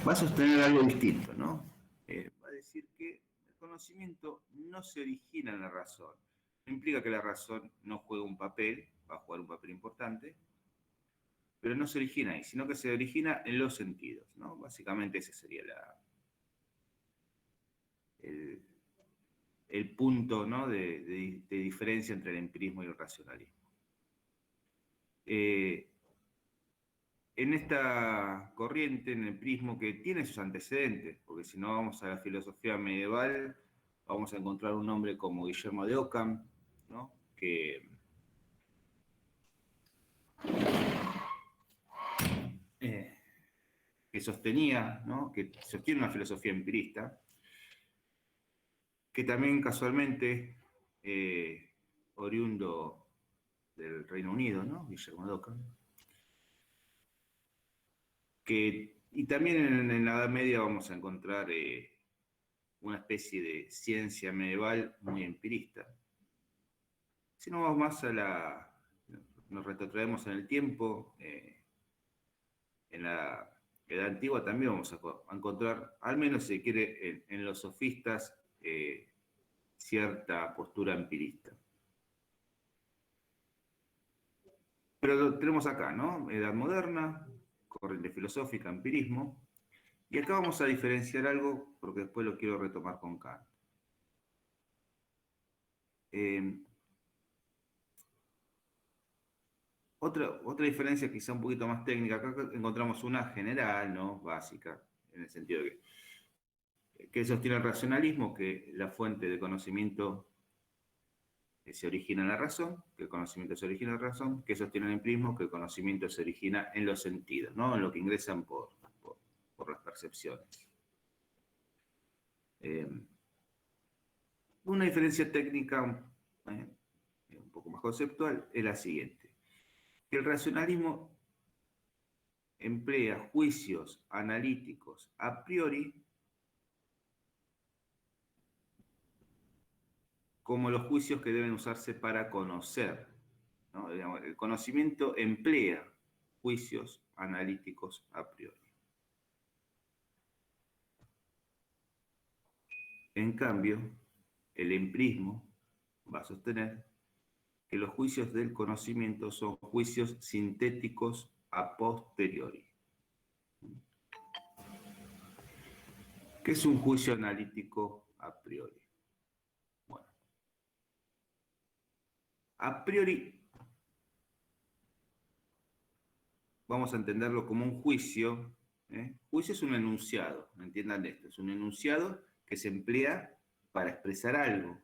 va a sostener algo distinto, ¿no? Va a decir que el conocimiento no se origina en la razón. No implica que la razón no juegue un papel, va a jugar un papel importante, pero no se origina ahí, sino que se origina en los sentidos, ¿no? Básicamente ese sería el punto, ¿no? de diferencia entre el empirismo y el racionalismo. En esta corriente, en el empirismo, que tiene sus antecedentes, porque si no vamos a la filosofía medieval, vamos a encontrar un hombre como Guillermo de Ockham, ¿no? que sostenía, ¿no? que sostiene una filosofía empirista, que también casualmente, oriundo del Reino Unido, ¿no? Guillermo de Ockham, y también en la Edad Media vamos a encontrar una especie de ciencia medieval muy empirista. Si no vamos más nos retrotraemos en el tiempo, en la Edad Antigua también vamos a encontrar, al menos si se quiere, en los sofistas, cierta postura empirista. Pero lo tenemos acá, ¿no? Edad moderna, corriente filosófica, empirismo, y acá vamos a diferenciar algo, porque después lo quiero retomar con Kant. Otra diferencia quizá un poquito más técnica, acá encontramos una general, ¿no? Básica, en el sentido de que sostiene el racionalismo, que la fuente de conocimiento se origina en la razón, que el conocimiento se origina en la razón, que sostiene el empirismo, que el conocimiento se origina en los sentidos, ¿no? En lo que ingresan por las percepciones. Una diferencia técnica un poco más conceptual es la siguiente. El racionalismo emplea juicios analíticos a priori como los juicios que deben usarse para conocer, ¿no? El conocimiento emplea juicios analíticos a priori. En cambio, el empirismo va a sostener que los juicios del conocimiento son juicios sintéticos a posteriori. ¿Qué es un juicio analítico a priori? Bueno, a priori vamos a entenderlo como un juicio. Juicio es un enunciado, entiendan esto, es un enunciado que se emplea para expresar algo,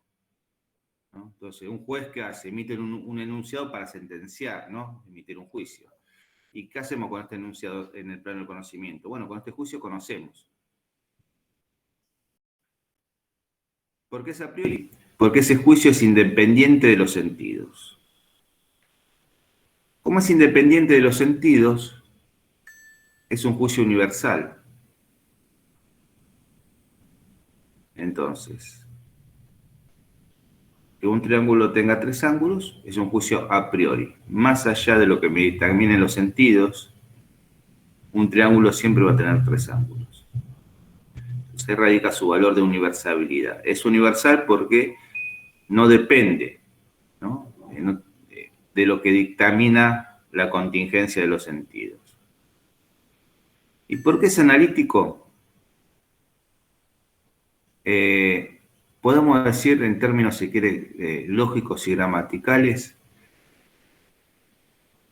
¿no? Entonces, un juez, ¿qué hace? Emite un enunciado para sentenciar, ¿no? Emitir un juicio. ¿Y qué hacemos con este enunciado en el plano del conocimiento? Bueno, con este juicio conocemos. ¿Por qué es a priori? Porque ese juicio es independiente de los sentidos. Como es independiente de los sentidos, es un juicio universal. Entonces, que un triángulo tenga tres ángulos es un juicio a priori. Más allá de lo que me determinen los sentidos, un triángulo siempre va a tener tres ángulos. Entonces, ahí radica su valor de universalidad. Es universal porque no depende, ¿no? De lo que dictamina la contingencia de los sentidos. ¿Y por qué es analítico? Podemos decir en términos, si quiere, lógicos y gramaticales,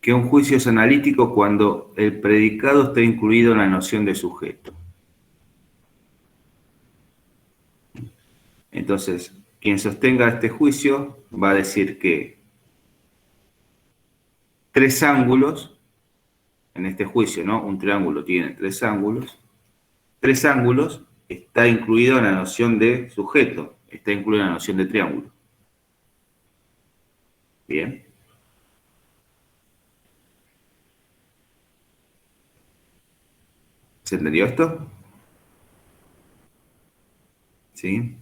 que un juicio es analítico cuando el predicado está incluido en la noción de sujeto. Entonces, quien sostenga este juicio va a decir que tres ángulos, en este juicio, ¿no? Un triángulo tiene tres ángulos está incluido en la noción de sujeto, está incluido en la noción de triángulo. Bien. ¿Se entendió esto? ¿Sí?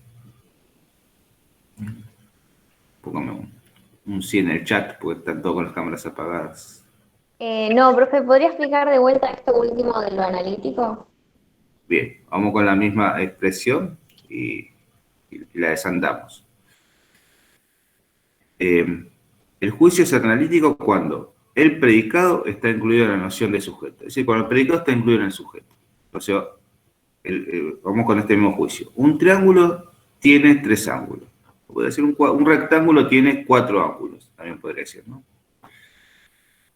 Póngame un sí en el chat, porque están todos con las cámaras apagadas. No, profe, ¿podría explicar de vuelta esto último de lo analítico? Bien, vamos con la misma expresión y la desandamos. El juicio es analítico cuando el predicado está incluido en la noción de sujeto. Es decir, cuando el predicado está incluido en el sujeto. O sea, vamos con este mismo juicio. Un triángulo tiene 3 ángulos. Puede decir un rectángulo tiene 4 ángulos, también podría decir, ¿no?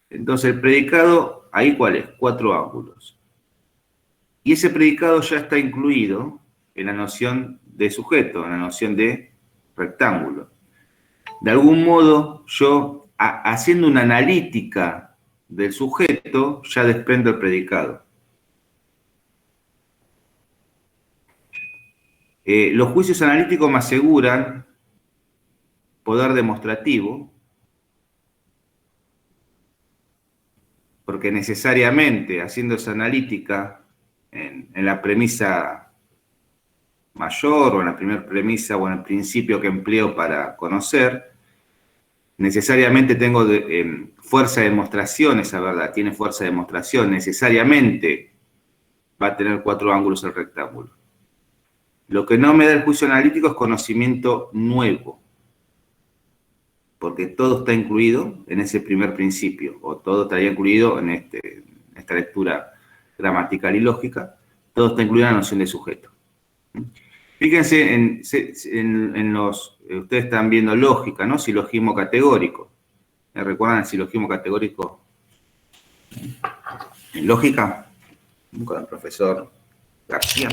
Entonces el predicado, ¿ahí cuál es? 4 ángulos. Y ese predicado ya está incluido en la noción de sujeto, en la noción de rectángulo. De algún modo, yo, haciendo una analítica del sujeto, ya desprendo el predicado. Los juicios analíticos me aseguran poder demostrativo, porque necesariamente, haciendo esa analítica en la premisa mayor o en la primera premisa o en el principio que empleo para conocer, necesariamente tengo fuerza de demostración, esa verdad, tiene fuerza de demostración, necesariamente va a tener 4 ángulos el rectángulo. Lo que no me da el juicio analítico es conocimiento nuevo, porque todo está incluido en ese primer principio, o todo estaría incluido en esta lectura gramatical y lógica, todo está incluido en la noción de sujeto. Fíjense en los, ustedes están viendo lógica, ¿no? Silogismo categórico. ¿Me recuerdan el silogismo categórico en lógica? Con el profesor García.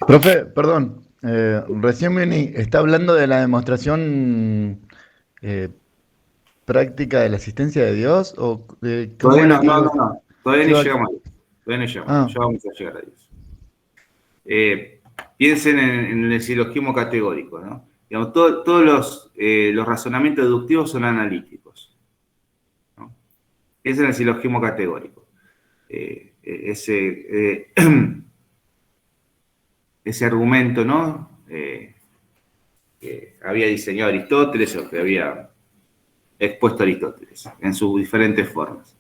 Profe, perdón, recién vení, ¿está hablando de la demostración eh, práctica de la existencia de Dios? ¿O cómo Todavía era no, que no, iba? no, no. Todavía Que no iba- llegamos ahí. Todavía no llegamos ahí. Ah, Ya vamos a llegar a Dios. Piensen en el silogismo categórico, ¿no? Digamos, todos los razonamientos deductivos son analíticos, ¿no? Ese es el silogismo categórico. Ese argumento, ¿no? Que había diseñado Aristóteles o que había expuesto Aristóteles en sus diferentes formas.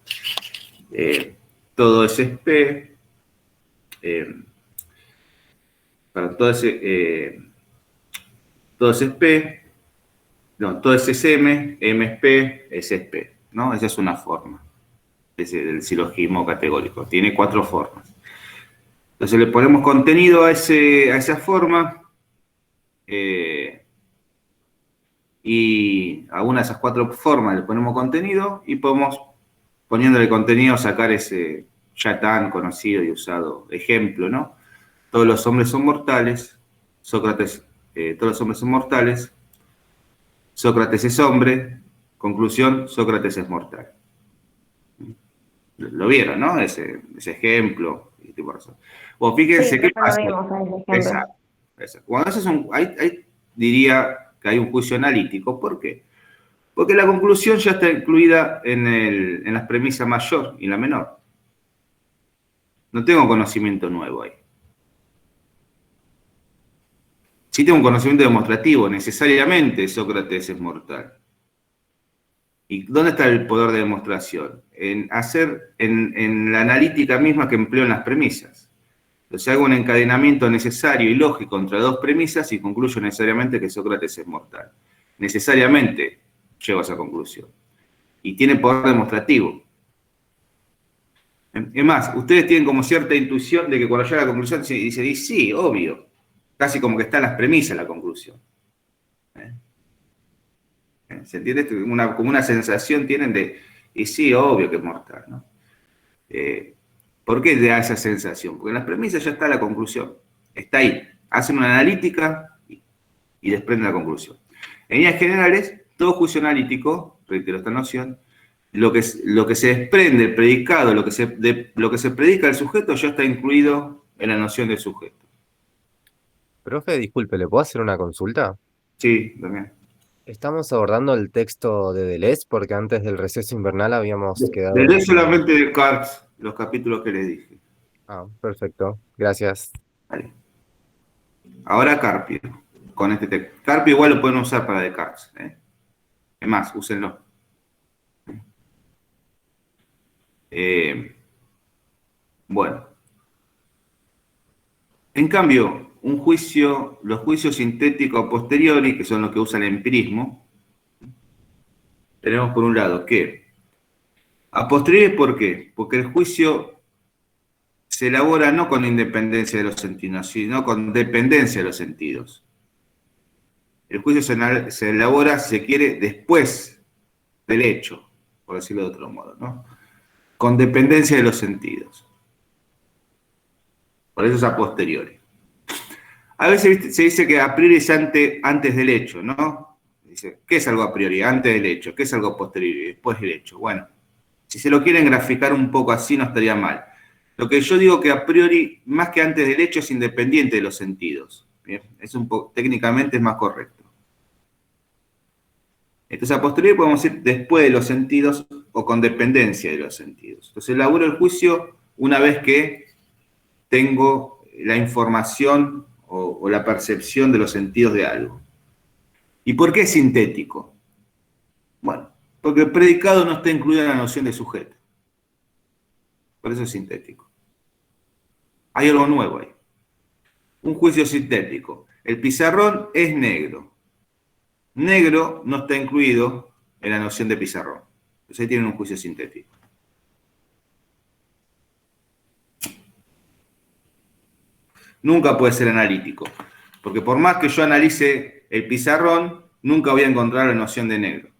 Todo ese P, para todo ese P, no, todo ese es M, M es P, ese es P, ¿no? Esa es una forma del silogismo categórico. Tiene 4 formas. Entonces le ponemos contenido a esa forma y a una de esas 4 formas le ponemos contenido y podemos, poniéndole contenido, sacar ese ya tan conocido y usado ejemplo, ¿no? Todos los hombres son mortales, Sócrates, todos los hombres son mortales, Sócrates es hombre, conclusión, Sócrates es mortal. Lo vieron, ¿no? Ese ejemplo. Y tipo de cosas. Bueno, Sí, fíjense qué profe, lo pasa. vimos en el ejemplo. Exacto, exacto. Cuando haces ahí diría que hay un juicio analítico. ¿Por qué? Porque la conclusión ya está incluida en las premisas mayor y la menor. No tengo conocimiento nuevo ahí. Sí tengo un conocimiento demostrativo. Necesariamente Sócrates es mortal. ¿Y dónde está el poder de demostración? En la analítica misma que empleo en las premisas. Entonces hago un encadenamiento necesario y lógico entre 2 premisas y concluyo necesariamente que Sócrates es mortal. Necesariamente llego a esa conclusión. Y tiene poder demostrativo. Es más, ustedes tienen como cierta intuición de que cuando llega a la conclusión dice, sí, obvio. Casi como que está en las premisas la conclusión. ¿Se entiende? Como una sensación tienen y sí, obvio que es mortal, ¿no? ¿Por qué da esa sensación? Porque en las premisas ya está la conclusión. Está ahí. Hacen una analítica y desprenden la conclusión. En líneas generales, todo juicio analítico, reitero esta noción, lo que se desprende, el predicado, lo que se predica del sujeto ya está incluido en la noción del sujeto. Profe, disculpe, ¿le puedo hacer una consulta? Sí, también. Estamos abordando el texto de Deleuze porque antes del receso invernal habíamos quedado Leeré en... solamente de Cartes los capítulos que les dije. Ah, perfecto, gracias. Vale. Ahora Carpio, con este texto. Carpio igual lo pueden usar para Descartes. Es más, úsenlo. Bueno, En cambio, los juicios sintéticos a posteriori, que son los que usa el empirismo, tenemos por un lado que a posteriori, ¿por qué? Porque el juicio se elabora no con independencia de los sentidos, sino con dependencia de los sentidos. El juicio se elabora, si se quiere, después del hecho, por decirlo de otro modo, ¿no? Con dependencia de los sentidos. Por eso es a posteriori. A veces, ¿viste?, se dice que a priori es antes del hecho, ¿no? Dice, ¿qué es algo a priori? Antes del hecho. ¿Qué es algo a posteriori? Después del hecho. Bueno, si se lo quieren graficar un poco así, no estaría mal. Lo que yo digo que a priori, más que antes del hecho, es independiente de los sentidos. ¿Bien? Técnicamente es más correcto. Entonces, a posteriori podemos decir después de los sentidos o con dependencia de los sentidos. Entonces, elaboro el juicio una vez que tengo la información o la percepción de los sentidos de algo. ¿Y por qué es sintético? Bueno, porque el predicado no está incluido en la noción de sujeto. Por eso es sintético. Hay algo nuevo ahí. Un juicio sintético. El pizarrón es negro. Negro no está incluido en la noción de pizarrón. Entonces ahí tienen un juicio sintético. Nunca puede ser analítico, porque por más que yo analice el pizarrón, nunca voy a encontrar la noción de negro.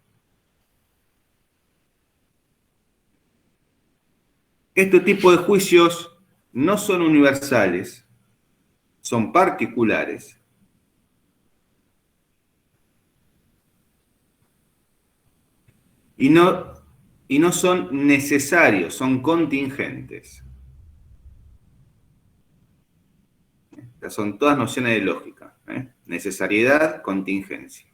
Este tipo de juicios no son universales, son particulares. Y no son necesarios, son contingentes. Estas son todas nociones de lógica. Necesariedad, contingencia.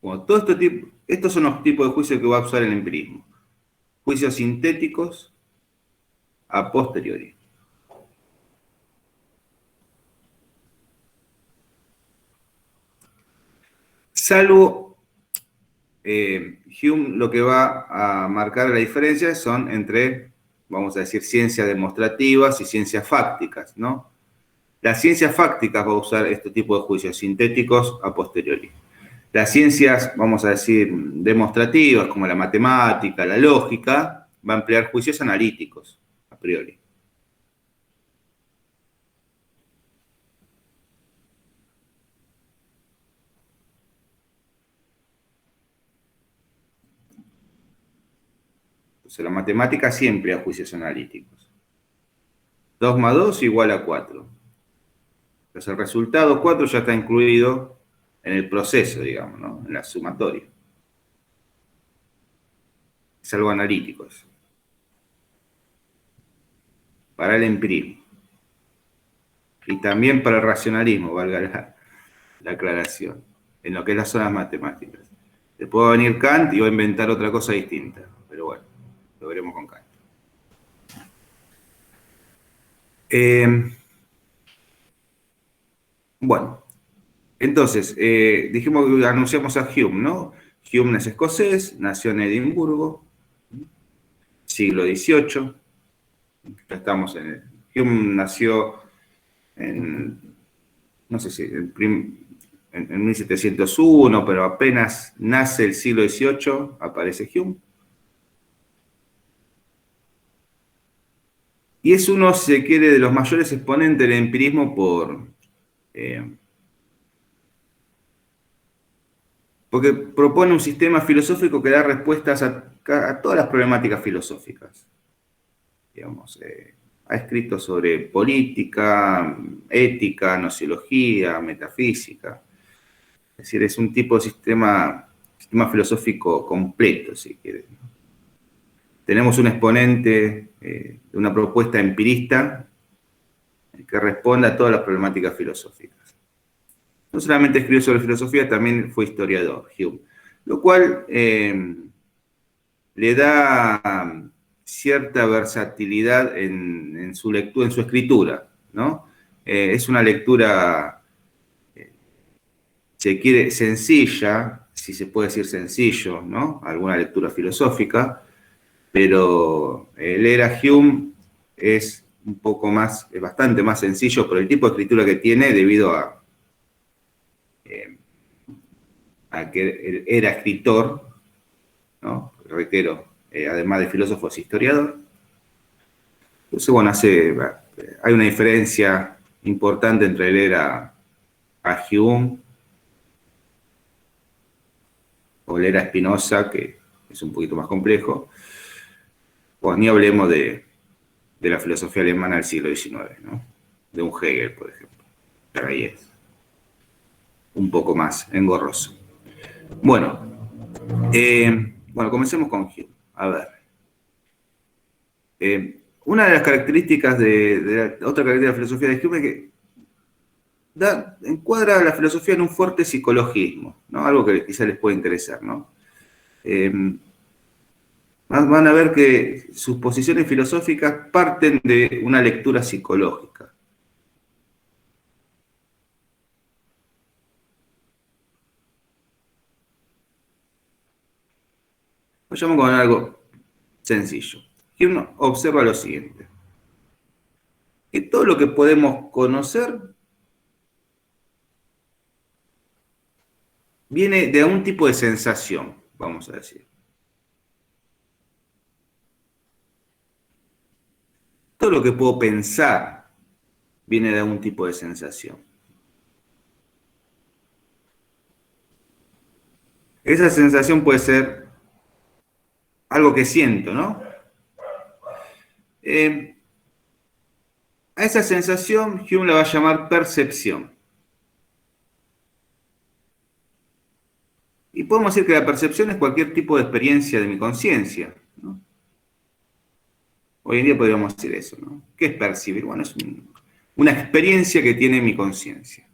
Bueno, estos son los tipos de juicios que va a usar el empirismo. Juicios sintéticos a posteriori. Salvo Hume, lo que va a marcar la diferencia son entre, vamos a decir, ciencias demostrativas y ciencias fácticas, ¿no? Las ciencias fácticas va a usar este tipo de juicios sintéticos a posteriori. Las ciencias, vamos a decir, demostrativas, como la matemática, la lógica, va a emplear juicios analíticos a priori. Entonces, la matemática siempre emplea juicios analíticos. 2 más 2 igual a 4. Entonces, el resultado 4 ya está incluido en el proceso, digamos, ¿no? En la sumatoria. Es algo analítico eso. Para el empirismo. Y también para el racionalismo, valga la aclaración, en lo que es las zonas matemáticas. Después va a venir Kant y va a inventar otra cosa distinta, pero bueno, lo veremos con Kant. Bueno, entonces, dijimos que anunciamos a Hume, ¿no? Hume es escocés, nació en Edimburgo, siglo XVIII. Ya estamos en el... Hume nació en, no sé si, en 1701, pero apenas nace el siglo XVIII, aparece Hume. Y es uno, si se quiere, de los mayores exponentes del empirismo porque propone un sistema filosófico que da respuestas a todas las problemáticas filosóficas. Digamos, ha escrito sobre política, ética, nociología, metafísica. Es decir, es un tipo de sistema filosófico completo, si quieren. Tenemos un exponente de una propuesta empirista que responde a todas las problemáticas filosóficas. No solamente escribió sobre filosofía, también fue historiador, Hume, lo cual le da cierta versatilidad en su lectura, en su escritura, ¿no? Es una lectura se quiere, sencilla, si se puede decir sencillo, ¿no? Alguna lectura filosófica, pero leer a Hume es un poco más, es bastante más sencillo por el tipo de escritura que tiene debido a que él era escritor, ¿no? Reitero, además de filósofo, es historiador. Entonces, bueno, hay una diferencia importante entre leer a Hume o leer a Spinoza, que es un poquito más complejo, o ni hablemos de la filosofía alemana del siglo XIX, ¿no? De un Hegel, por ejemplo. Pero ahí es un poco más engorroso. Bueno, comencemos con Hume. A ver. Una de las características otra característica de la filosofía de Hume es que encuadra la filosofía en un fuerte psicologismo, ¿no? Algo que quizá les puede interesar, ¿no? Van a ver que sus posiciones filosóficas parten de una lectura psicológica. Vayamos con algo sencillo. Hume observa lo siguiente: que todo lo que podemos conocer viene de algún tipo de sensación, vamos a decir. Todo lo que puedo pensar viene de algún tipo de sensación. Esa sensación puede ser algo que siento, ¿no? A esa sensación Hume la va a llamar percepción. Y podemos decir que la percepción es cualquier tipo de experiencia de mi conciencia, ¿no? Hoy en día podríamos decir eso, ¿no? ¿Qué es percibir? Bueno, es una experiencia que tiene mi conciencia.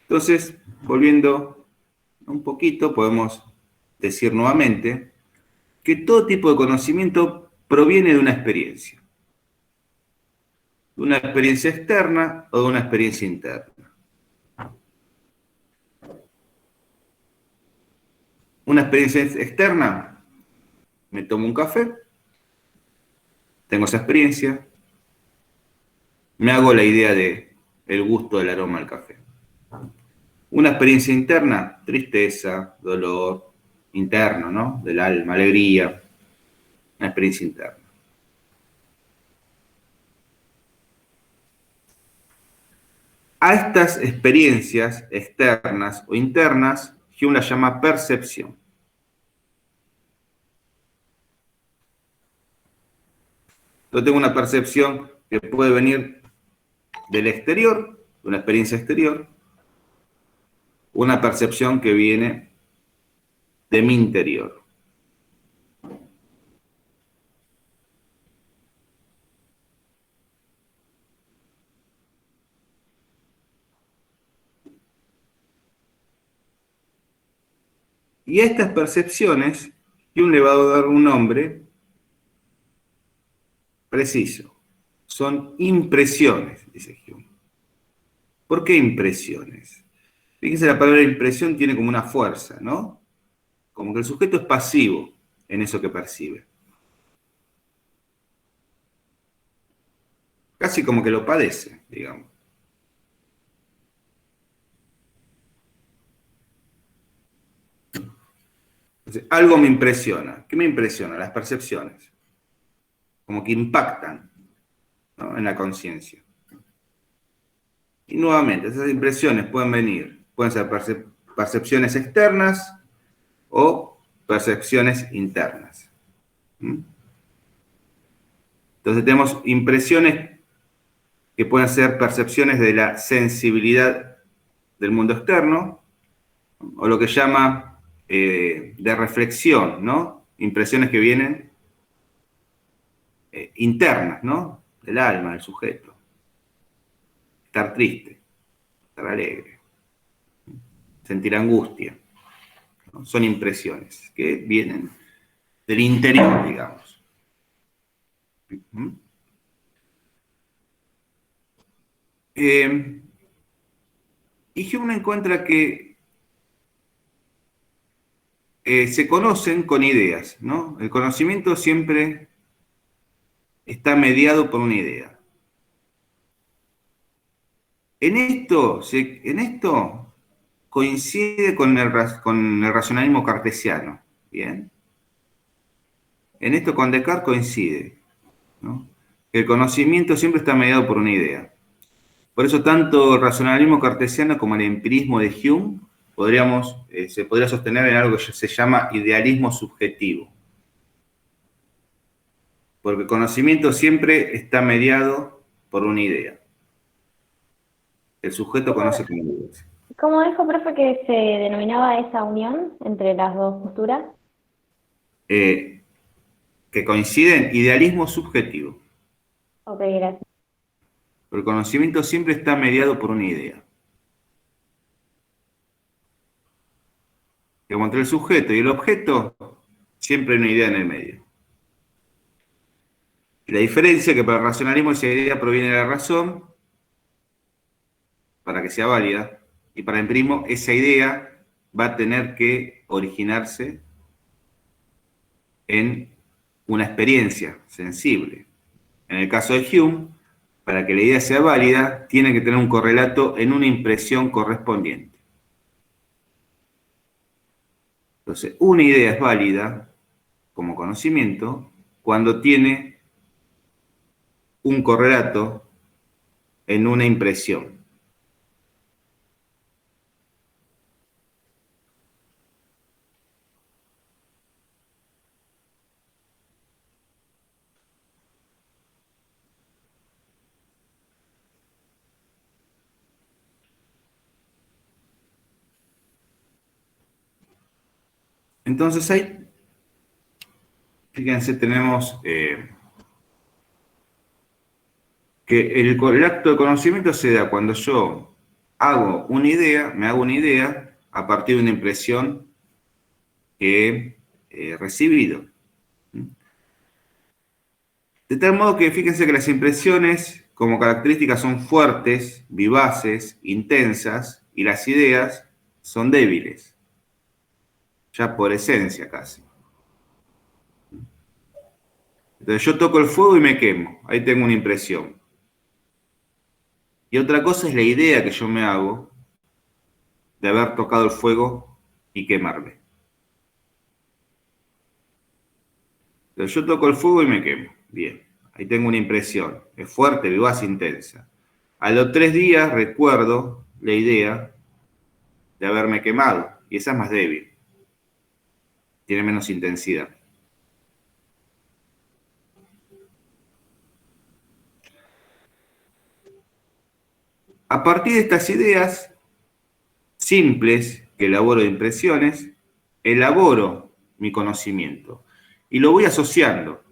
Entonces, volviendo un poquito, podemos decir nuevamente que todo tipo de conocimiento proviene de una experiencia externa o de una experiencia interna. Una experiencia externa, me tomo un café, tengo esa experiencia, me hago la idea del gusto del aroma del café. Una experiencia interna, tristeza, dolor, interno, ¿no? Del alma, alegría, una experiencia interna. A estas experiencias externas o internas, Hume las llama percepción. Yo tengo una percepción que puede venir del exterior, de una experiencia exterior, una percepción que viene de mi interior. Y a estas percepciones, Hume le va a dar un nombre preciso. Son impresiones, dice Hume. ¿Por qué impresiones? Fíjense, la palabra impresión tiene como una fuerza, ¿no? Como que el sujeto es pasivo en eso que percibe. Casi como que lo padece, digamos. Entonces, algo me impresiona. ¿Qué me impresiona? Las percepciones. Como que impactan, ¿no? En la conciencia. Y nuevamente, esas impresiones pueden ser percepciones externas o percepciones internas. ¿Mm? Entonces tenemos impresiones que pueden ser percepciones de la sensibilidad del mundo externo, o lo que llama de reflexión, ¿no? Impresiones que vienen internas, ¿no? Del alma, del sujeto. Estar triste, estar alegre, sentir angustia, ¿no? Son impresiones que vienen del interior, digamos. Y Hume encuentra que se conocen con ideas, ¿no? El conocimiento siempre está mediado por una idea. En esto coincide con el racionalismo cartesiano, ¿bien? En esto con Descartes coincide, ¿no? El conocimiento siempre está mediado por una idea. Por eso tanto el racionalismo cartesiano como el empirismo de Hume se podría sostener en algo que se llama idealismo subjetivo. Porque el conocimiento siempre está mediado por una idea. El sujeto conoce como ideas. ¿Cómo dijo, profe, que se denominaba esa unión entre las dos posturas? Que coinciden, idealismo subjetivo. Ok, gracias. El conocimiento siempre está mediado por una idea. Como entre el sujeto y el objeto, siempre hay una idea en el medio. La diferencia es que para el racionalismo esa idea proviene de la razón, para que sea válida, y para el empirismo esa idea va a tener que originarse en una experiencia sensible. En el caso de Hume, para que la idea sea válida, tiene que tener un correlato en una impresión correspondiente. Entonces, una idea es válida como conocimiento cuando tiene un correlato en una impresión. Entonces ahí, fíjense, tenemos que el acto de conocimiento se da cuando yo me hago una idea a partir de una impresión que he recibido. De tal modo que fíjense que las impresiones como características son fuertes, vivaces, intensas, y las ideas son débiles, ya por esencia casi. Entonces yo toco el fuego y me quemo, ahí tengo una impresión. Y otra cosa es la idea que yo me hago de haber tocado el fuego y quemarme. Entonces yo toco el fuego y me quemo. Bien, ahí tengo una impresión. Es fuerte, vivaz, intensa. A los 3 días recuerdo la idea de haberme quemado. Y esa es más débil. Tiene menos intensidad. A partir de estas ideas simples que elaboro de impresiones, elaboro mi conocimiento. Y lo voy asociando.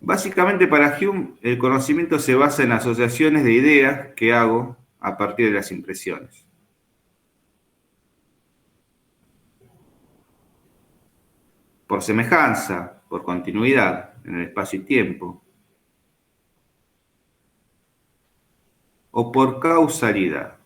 Básicamente para Hume el conocimiento se basa en asociaciones de ideas que hago a partir de las impresiones. Por semejanza, por continuidad en el espacio y tiempo, o por causalidad.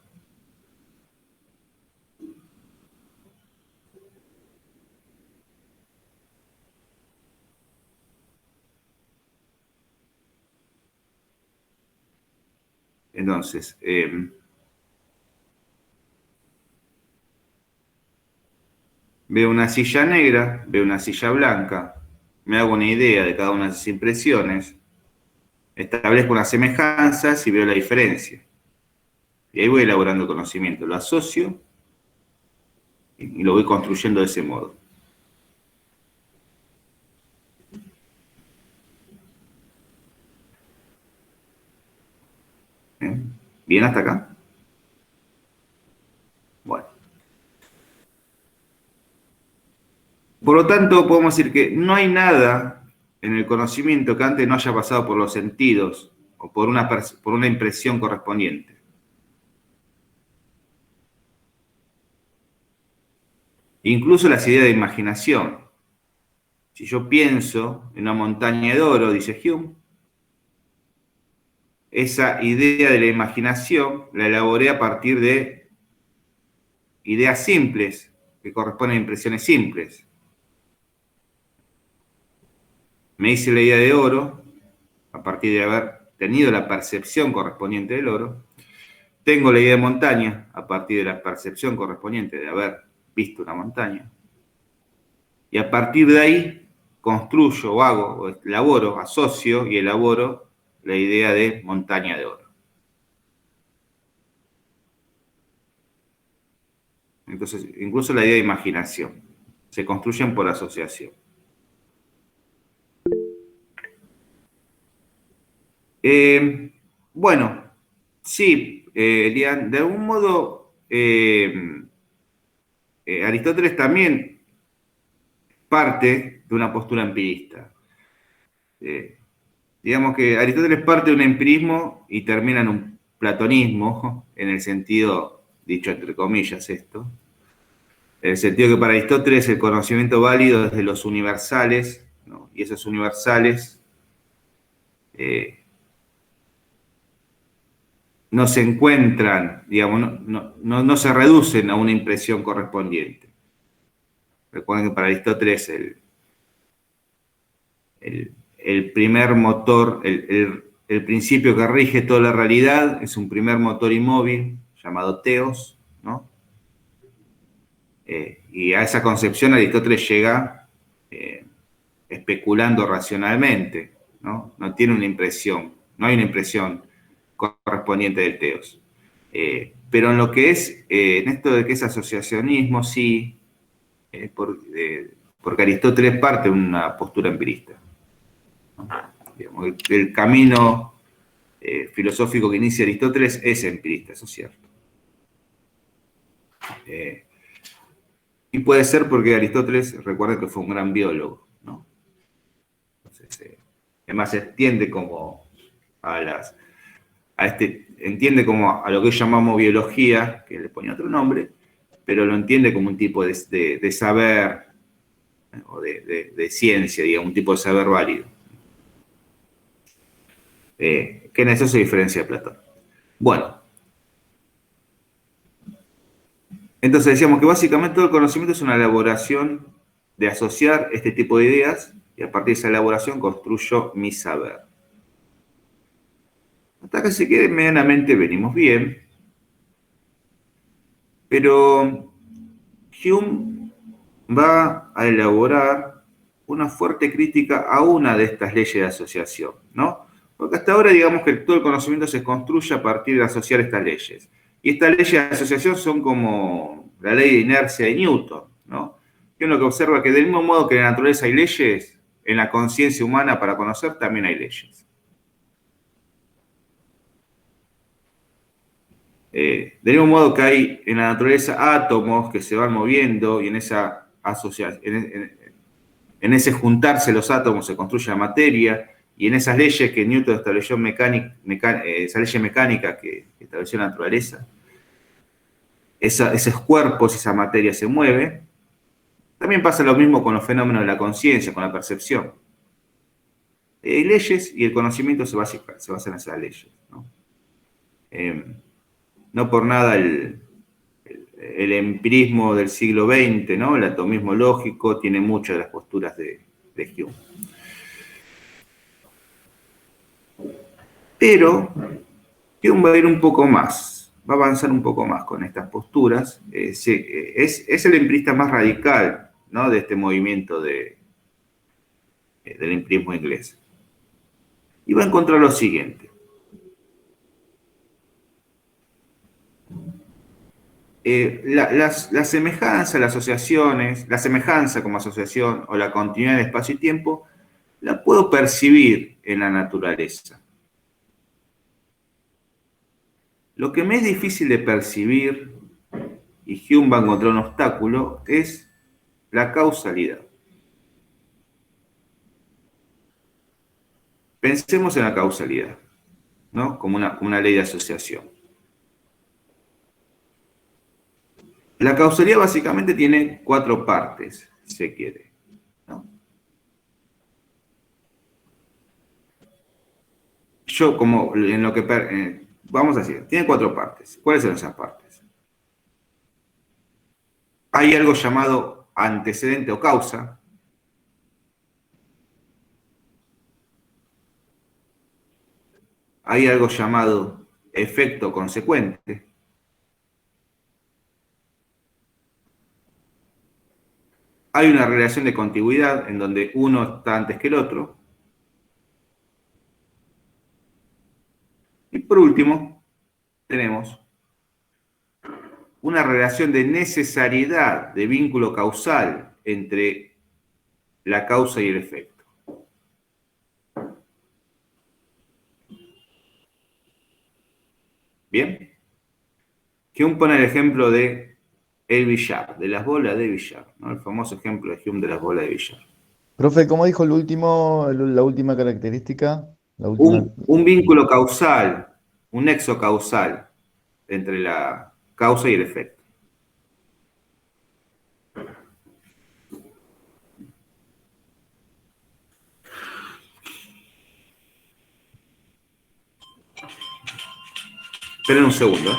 Entonces, veo una silla negra, veo una silla blanca, me hago una idea de cada una de esas impresiones, establezco unas semejanzas y veo la diferencia. Y ahí voy elaborando conocimiento, lo asocio y lo voy construyendo de ese modo. ¿Bien hasta acá? Bueno. Por lo tanto, podemos decir que no hay nada en el conocimiento que antes no haya pasado por los sentidos o por una impresión correspondiente. Incluso las ideas de imaginación. Si yo pienso en una montaña de oro, dice Hume, esa idea de la imaginación la elaboré a partir de ideas simples, que corresponden a impresiones simples. Me hice la idea de oro a partir de haber tenido la percepción correspondiente del oro. Tengo la idea de montaña a partir de la percepción correspondiente de haber visto una montaña. Y a partir de ahí construyo o hago, o elaboro, asocio y elaboro la idea de montaña de oro. Entonces, incluso la idea de imaginación se construyen por asociación. Bueno, sí, Elian, de algún modo Aristóteles también parte de una postura empirista. Digamos que Aristóteles parte de un empirismo y termina en un platonismo, en el sentido, dicho entre comillas esto, en el sentido que para Aristóteles el conocimiento válido es de los universales, ¿no? Y esos universales no se encuentran, digamos, no se reducen a una impresión correspondiente. Recuerden que para Aristóteles el primer motor, el principio que rige toda la realidad es un primer motor inmóvil llamado teos, ¿no? Y a esa concepción Aristóteles llega especulando racionalmente, ¿no? No tiene una impresión, no hay una impresión correspondiente del teos. Pero en lo que es, en esto de que es asociacionismo, sí, porque Aristóteles parte de una postura empirista, ¿no? Digamos, el camino filosófico que inicia Aristóteles es empirista, eso es cierto. Y puede ser porque Aristóteles, recuerden que fue un gran biólogo, ¿no? Entonces, además entiende como entiende como a lo que hoy llamamos biología, que le pone otro nombre, pero lo entiende como un tipo de saber, o de ciencia, digamos, un tipo de saber válido. Que en eso se diferencia de Platón. Bueno. Entonces decíamos que básicamente todo el conocimiento es una elaboración de asociar este tipo de ideas y a partir de esa elaboración construyo mi saber. Hasta que se quede medianamente venimos bien, pero Hume va a elaborar una fuerte crítica a una de estas leyes de asociación, ¿no? Porque hasta ahora digamos que todo el conocimiento se construye a partir de asociar estas leyes. Y estas leyes de asociación son como la ley de inercia de Newton, ¿no? Que uno que observa que del mismo modo que en la naturaleza hay leyes, en la conciencia humana para conocer también hay leyes. Del mismo modo que hay en la naturaleza átomos que se van moviendo y en esa asociación, en ese juntarse los átomos se construye la materia, y en esas leyes que Newton estableció, esa ley mecánica que estableció la naturaleza, esos cuerpos, esa materia se mueve. También pasa lo mismo con los fenómenos de la conciencia, con la percepción. Hay leyes y el conocimiento se basa en esas leyes, ¿no? No por nada el empirismo del siglo XX, ¿no? El atomismo lógico tiene muchas de las posturas de Hume. Pero Hume va a ir un poco más, va a avanzar un poco más con estas posturas. Es el empirista más radical, ¿no? De este movimiento del empirismo inglés. Y va a encontrar lo siguiente. La semejanza, las asociaciones, la semejanza como asociación o la continuidad de espacio y tiempo, la puedo percibir en la naturaleza. Lo que me es difícil de percibir, y Hume va a encontrar un obstáculo, es la causalidad. Pensemos en la causalidad, ¿no? Como una ley de asociación. La causalidad básicamente tiene 4 partes, si se quiere, ¿no? yo como en lo que... vamos a decir, tiene 4 partes. ¿Cuáles son esas partes? Hay algo llamado antecedente o causa. Hay algo llamado efecto consecuente. Hay una relación de contigüidad en donde uno está antes que el otro. Y por último, tenemos una relación de necesariedad, de vínculo causal entre la causa y el efecto. ¿Bien? Hume pone el ejemplo de el billar, de las bolas de billar, ¿no? El famoso ejemplo de Hume de las bolas de billar. Profe, ¿cómo dijo el último, la última característica? La última. Un vínculo causal, un nexo causal entre la causa y el efecto. Esperen un segundo.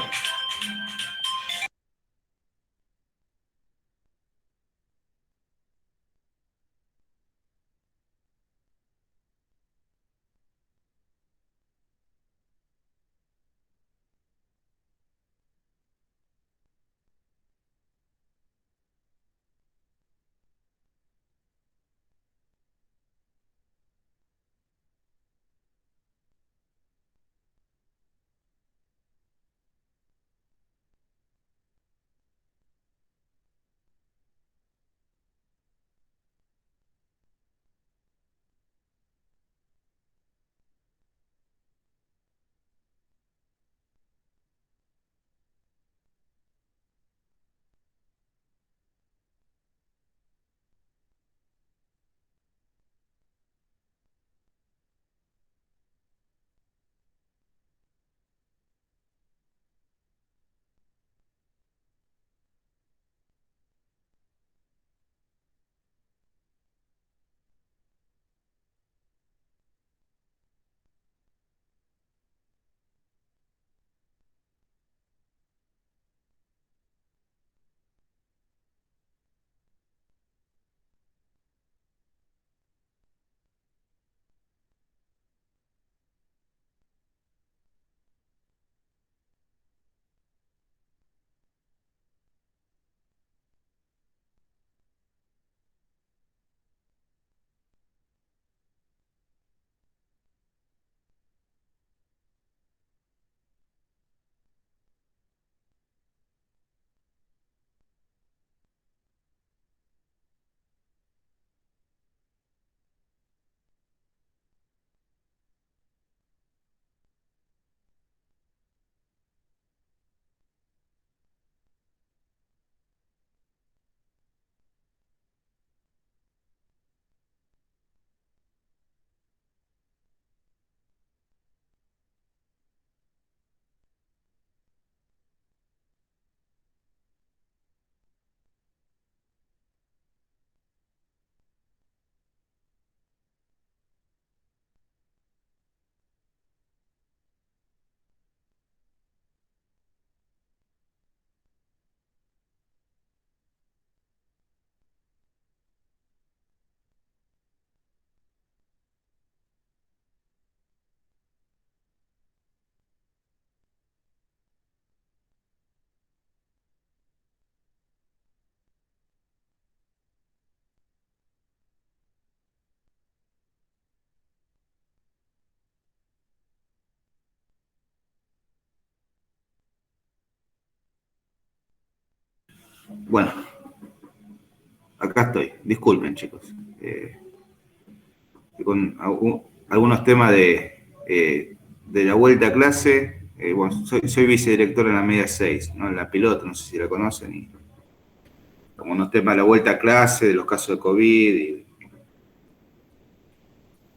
Bueno, acá estoy. Disculpen, chicos. Con algunos temas de la vuelta a clase. Bueno, soy vicedirector en la media 6, ¿no? En la piloto, no sé si la conocen. Y como unos temas de la vuelta a clase, de los casos de COVID.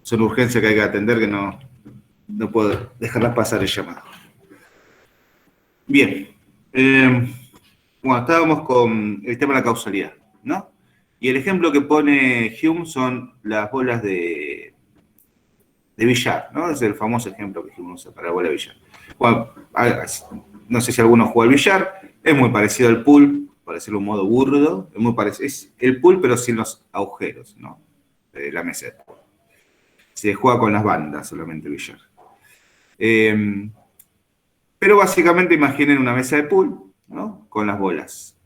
Son urgencias que hay que atender que no puedo dejarlas pasar el llamado. Bien. Bueno, estábamos con el tema de la causalidad, ¿no? Y el ejemplo que pone Hume son las bolas de de billar, ¿no? Es el famoso ejemplo que uno usa para la bola de billar. Bueno, no sé si alguno juega al billar, es muy parecido al pool, por decirlo de un modo burdo, es muy parecido, es el pool pero sin los agujeros, ¿no? De la mesa de pool. Se juega con las bandas solamente el billar. Pero básicamente imaginen una mesa de pool, ¿no? Con las bolas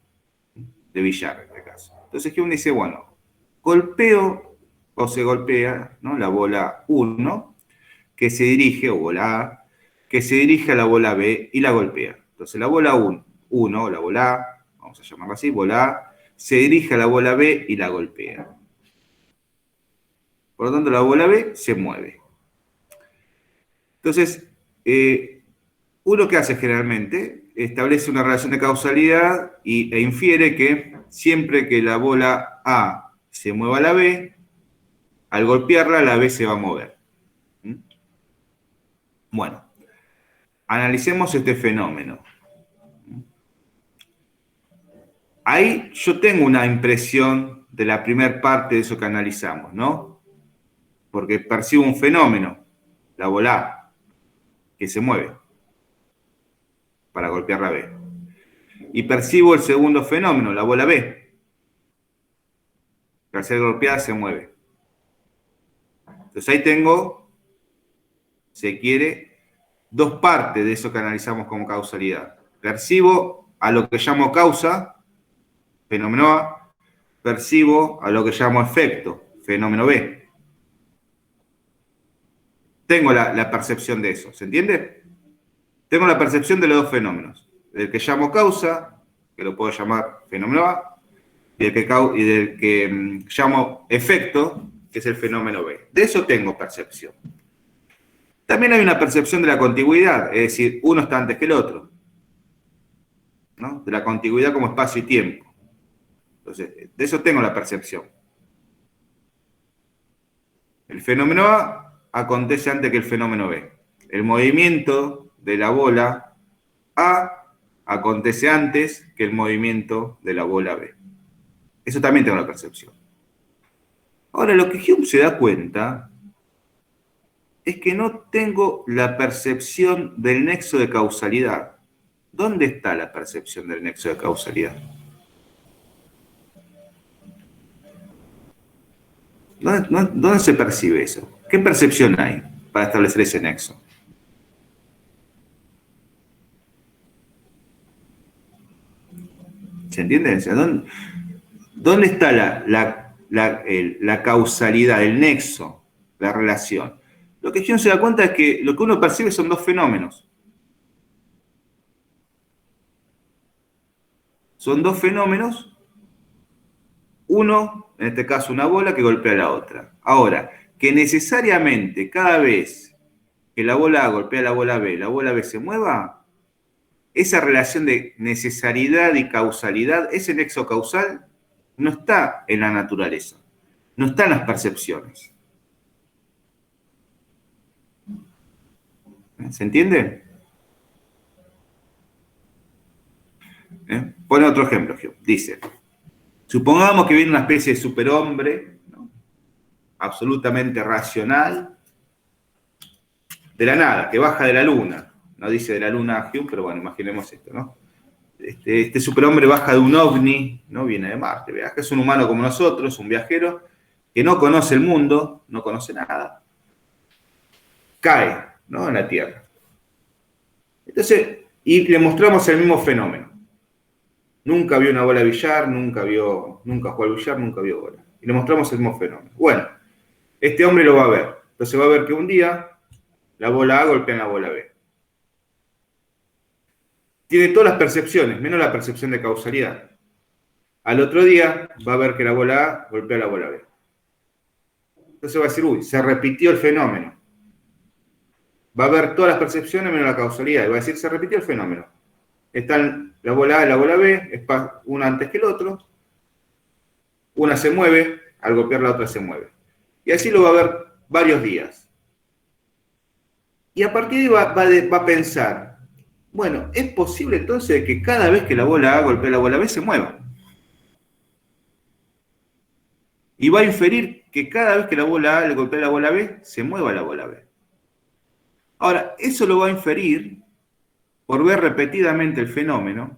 de billar en este caso. Entonces Hume dice, bueno, golpeo o se golpea, ¿no? La bola 1, que se dirige, o bola A, que se dirige a la bola B y la golpea. Entonces la bola 1, o la bola A, vamos a llamarla así, bola A, se dirige a la bola B y la golpea. Por lo tanto, la bola B se mueve. Entonces, uno que hace generalmente, establece una relación de causalidad e infiere que siempre que la bola A se mueva a la B, al golpearla, la B se va a mover. Bueno, analicemos este fenómeno. Ahí yo tengo una impresión de la primera parte de eso que analizamos, ¿no? Porque percibo un fenómeno, la bola A, que se mueve para golpear la B. Y percibo el segundo fenómeno, la bola B, que al ser golpeada se mueve. Entonces ahí tengo, se quiere, dos partes de eso que analizamos como causalidad. Percibo a lo que llamo causa, fenómeno A, percibo a lo que llamo efecto, fenómeno B. Tengo la percepción de eso, ¿se entiende? Tengo la percepción de los dos fenómenos. Del que llamo causa, que lo puedo llamar fenómeno A, y del que llamo efecto, que es el fenómeno B. De eso tengo percepción. También hay una percepción de la contigüidad, es decir, uno está antes que el otro, ¿no? De la contigüidad como espacio y tiempo. Entonces, de eso tengo la percepción. El fenómeno A acontece antes que el fenómeno B. El movimiento de la bola A acontece antes que el movimiento de la bola B. Eso también tengo la percepción. Ahora, lo que Hume se da cuenta es que no tengo la percepción del nexo de causalidad. ¿Dónde está la percepción del nexo de causalidad? ¿Dónde se percibe eso? ¿Qué percepción hay para establecer ese nexo? ¿Se entiende? O sea, ¿dónde está la causalidad, el nexo, la relación? Lo que Hume se da cuenta es que lo que uno percibe son dos fenómenos. Son dos fenómenos, uno, en este caso una bola, que golpea a la otra. Ahora, que necesariamente cada vez que la bola A golpea a la bola B se mueva, esa relación de necesariedad y causalidad, ese nexo causal, no está en la naturaleza, no está en las percepciones. ¿Se entiende? Pone otro ejemplo, dice, supongamos que viene una especie de superhombre, ¿no? Absolutamente racional, de la nada, que baja de la luna. No dice de la luna Hume, pero bueno, imaginemos esto, ¿no? Este superhombre baja de un ovni, no viene de Marte, viaja, es un humano como nosotros, un viajero, que no conoce el mundo, no conoce nada, cae, ¿no? En la Tierra. Entonces, y le mostramos el mismo fenómeno. Nunca vio una bola de billar, nunca jugó al billar, nunca vio bola. Y le mostramos el mismo fenómeno. Bueno, este hombre lo va a ver. Entonces va a ver que un día la bola A golpea en la bola B. Tiene todas las percepciones, menos la percepción de causalidad. Al otro día va a ver que la bola A golpea a la bola B. Entonces va a decir, uy, se repitió el fenómeno. Va a ver todas las percepciones menos la causalidad. Y va a decir, se repitió el fenómeno. Están la bola A y la bola B, una antes que el otro. Una se mueve, al golpear la otra se mueve. Y así lo va a ver varios días. Y a partir de ahí va a pensar, bueno, es posible entonces que cada vez que la bola A golpea la bola B se mueva. Y va a inferir que cada vez que la bola A le golpea la bola B, se mueva la bola B. Ahora, eso lo va a inferir por ver repetidamente el fenómeno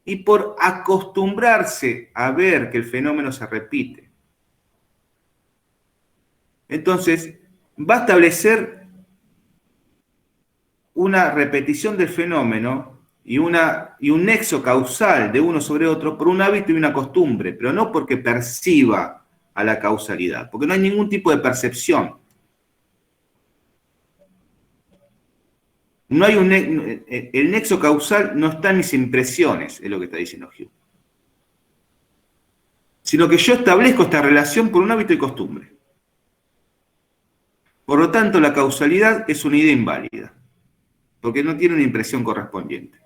y por acostumbrarse a ver que el fenómeno se repite. Entonces, va a establecer una repetición del fenómeno y un nexo causal de uno sobre otro por un hábito y una costumbre, pero no porque perciba a la causalidad, porque no hay ningún tipo de percepción. No hay el nexo causal no está en mis impresiones, es lo que está diciendo Hume. Sino que yo establezco esta relación por un hábito y costumbre. Por lo tanto, la causalidad es una idea inválida, porque no tiene una impresión correspondiente.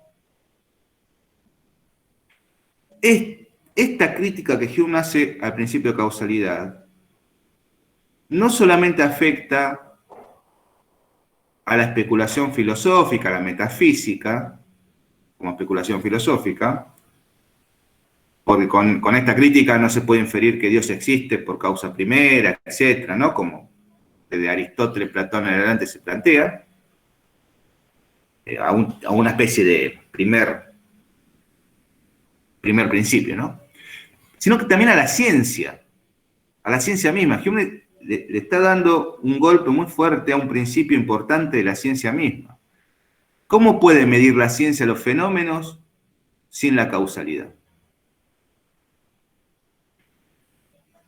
Esta crítica que Hume hace al principio de causalidad no solamente afecta a la especulación filosófica, a la metafísica, como especulación filosófica, porque con esta crítica no se puede inferir que Dios existe por causa primera, etcétera, ¿no? Como desde Aristóteles, Platón en adelante se plantea, a una especie de primer principio, ¿no? Sino que también a la ciencia misma. Hume le está dando un golpe muy fuerte a un principio importante de la ciencia misma. ¿Cómo puede medir la ciencia los fenómenos sin la causalidad?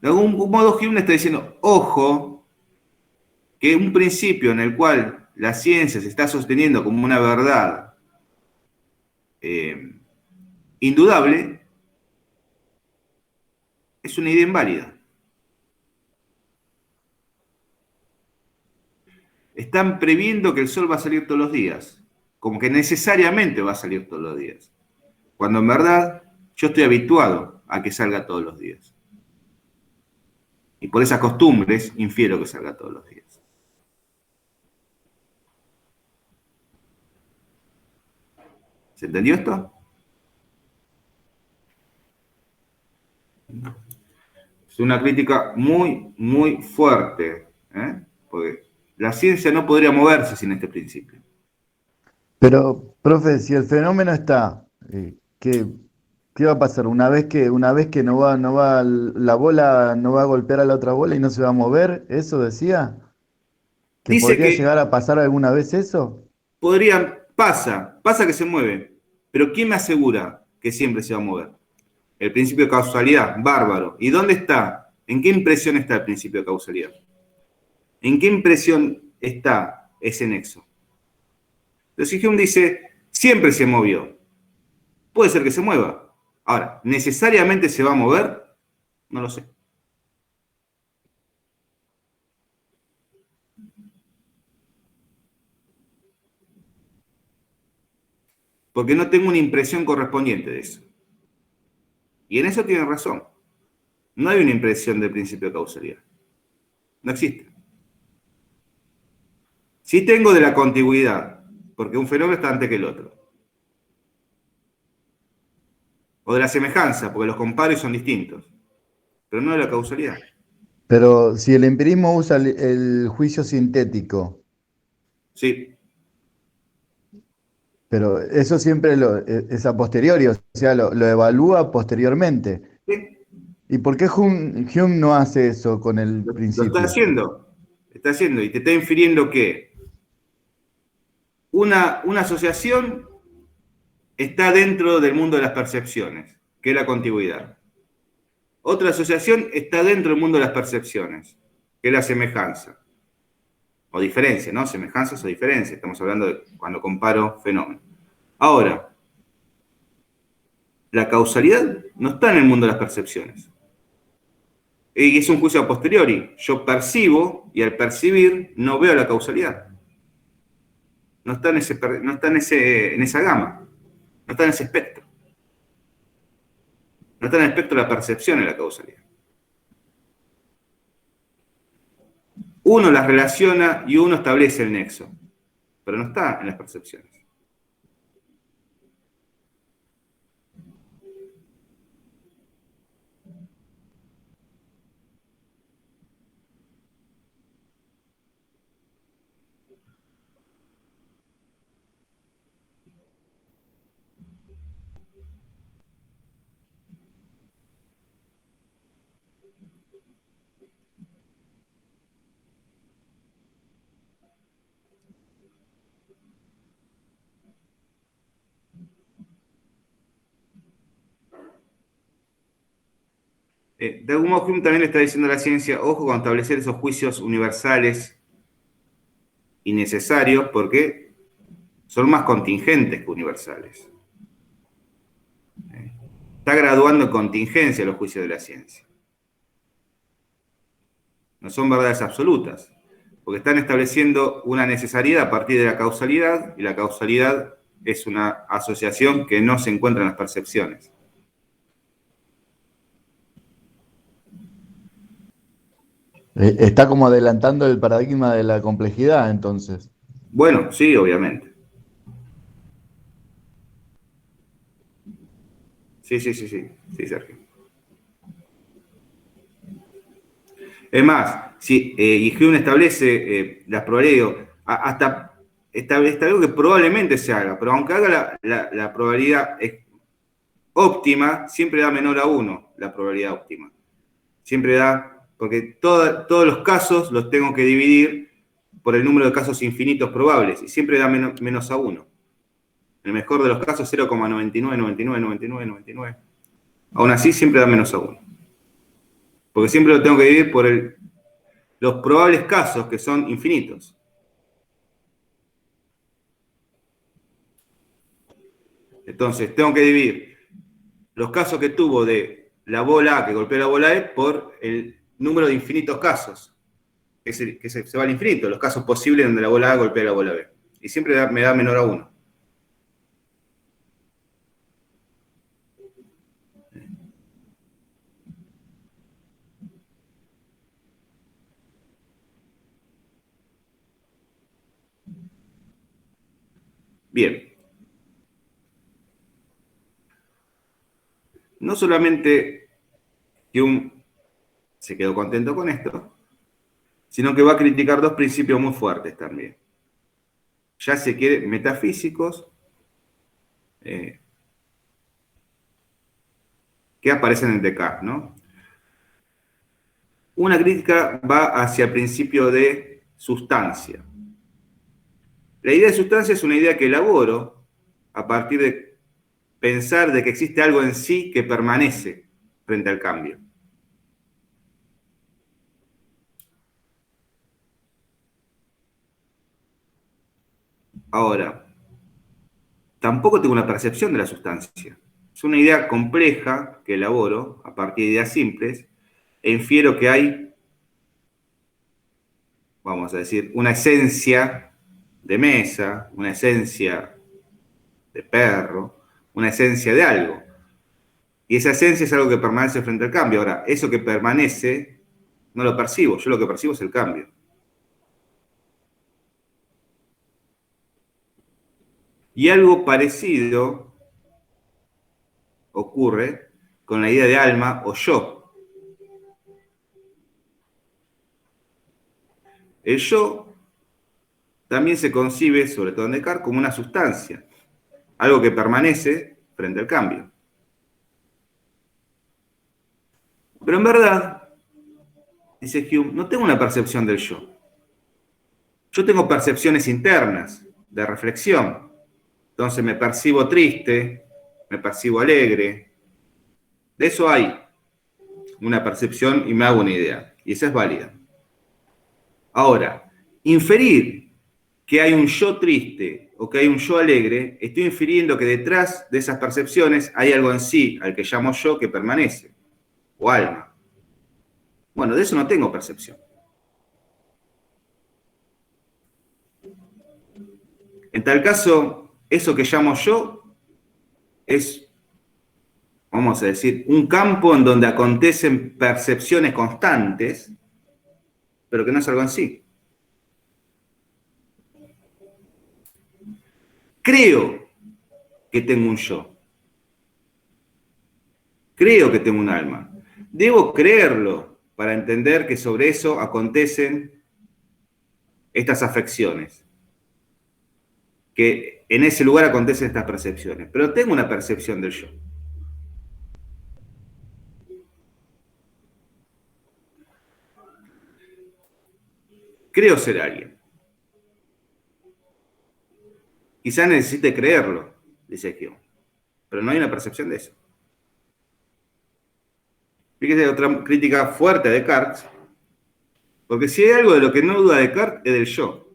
De algún modo Hume está diciendo, ojo, que un principio en el cual la ciencia se está sosteniendo como una verdad indudable, es una idea inválida. Están previendo que el sol va a salir todos los días, como que necesariamente va a salir todos los días, cuando en verdad yo estoy habituado a que salga todos los días. Y por esas costumbres infiero que salga todos los días. ¿Se entendió esto? Es una crítica muy, muy fuerte, porque la ciencia no podría moverse sin este principio. Pero, profe, si el fenómeno está, ¿qué va a pasar? Una vez que la bola no va a golpear a la otra bola y no se va a mover, ¿eso decía? ¿Que Dice podría que llegar a pasar alguna vez eso? pasa que se mueve, pero ¿quién me asegura que siempre se va a mover? El principio de causalidad, bárbaro. ¿Y dónde está? ¿En qué impresión está el principio de causalidad? ¿En qué impresión está ese nexo? Entonces Hume dice, siempre se movió. Puede ser que se mueva. Ahora, ¿necesariamente se va a mover? No lo sé. Porque no tengo una impresión correspondiente de eso. Y en eso tiene razón. No hay una impresión del principio de causalidad. No existe. Sí tengo de la contigüidad, porque un fenómeno está antes que el otro. O de la semejanza, porque los comparo y son distintos. Pero no de la causalidad. Pero si el empirismo usa el juicio sintético, Sí. pero eso siempre es a posteriori, o sea, lo evalúa posteriormente. Sí. ¿Y por qué Hume no hace eso con el Lo está principio? haciendo. Está haciendo y te está infiriendo que una asociación está dentro del mundo de las percepciones, que es la contigüidad. Otra asociación está dentro del mundo de las percepciones, que es la semejanza. O diferencia, ¿no? Semejanzas o diferencias. Estamos hablando de cuando comparo fenómenos. Ahora, la causalidad no está en el mundo de las percepciones. Y es un juicio a posteriori. Yo percibo y al percibir no veo la causalidad. No está en esa gama. No está en ese espectro. No está en el espectro de la percepción y la causalidad. Uno las relaciona y uno establece el nexo, pero no está en las percepciones. De algún modo, Hume también le está diciendo a la ciencia, ojo con establecer esos juicios universales y necesarios porque son más contingentes que universales. Está graduando en contingencia los juicios de la ciencia. No son verdades absolutas, porque están estableciendo una necesariedad a partir de la causalidad, y la causalidad es una asociación que no se encuentra en las percepciones. Está como adelantando el paradigma de la complejidad, entonces. Bueno, sí, obviamente. Sí, Sergio. Es más, si, y Hume establece las probabilidades, hasta establece algo que probablemente se haga, pero aunque haga la probabilidad óptima, siempre da menor a 1 la probabilidad óptima. Siempre da, porque todos los casos los tengo que dividir por el número de casos infinitos probables, y siempre da menos a 1. En el mejor de los casos, 0,99. Aún así, siempre da menos a 1. Porque siempre lo tengo que dividir por los probables casos, que son infinitos. Entonces, tengo que dividir los casos que tuvo de la bola A que golpeó la bola E por el número de infinitos casos, que se va al infinito, los casos posibles donde la bola A golpea la bola B. Y siempre me da menor a 1. Bien. No solamente Hume se quedó contento con esto, sino que va a criticar 2 principios muy fuertes también. Ya se quiere metafísicos, que aparecen en Descartes, ¿no? Una crítica va hacia el principio de sustancia. La idea de sustancia es una idea que elaboro a partir de pensar de que existe algo en sí que permanece frente al cambio. Ahora, tampoco tengo una percepción de la sustancia. Es una idea compleja que elaboro a partir de ideas simples e infiero que hay, vamos a decir, una esencia de mesa, una esencia de perro, una esencia de algo. Y esa esencia es algo que permanece frente al cambio. Ahora, eso que permanece no lo percibo, yo lo que percibo es el cambio. Y algo parecido ocurre con la idea de alma o yo. El yo también se concibe, sobre todo en Descartes, como una sustancia, algo que permanece frente al cambio. Pero en verdad, dice Hume, no tengo una percepción del yo. Yo tengo percepciones internas, de reflexión. Entonces me percibo triste, me percibo alegre. De eso hay una percepción y me hago una idea. Y esa es válida. Ahora, inferir que hay un yo triste o que hay un yo alegre, estoy infiriendo que detrás de esas percepciones hay algo en sí, al que llamo yo, que permanece, o alma. Bueno, de eso no tengo percepción. En tal caso, eso que llamo yo es, vamos a decir, un campo en donde acontecen percepciones constantes, pero que no es algo en sí. Creo que tengo un yo. Creo que tengo un alma. Debo creerlo para entender que sobre eso acontecen estas afecciones. Que en ese lugar acontecen estas percepciones. Pero tengo una percepción del yo. Creo ser alguien. Quizás necesite creerlo, dice Hume. Pero no hay una percepción de eso. Fíjese, otra crítica fuerte a Descartes, porque si hay algo de lo que no duda Descartes es del yo.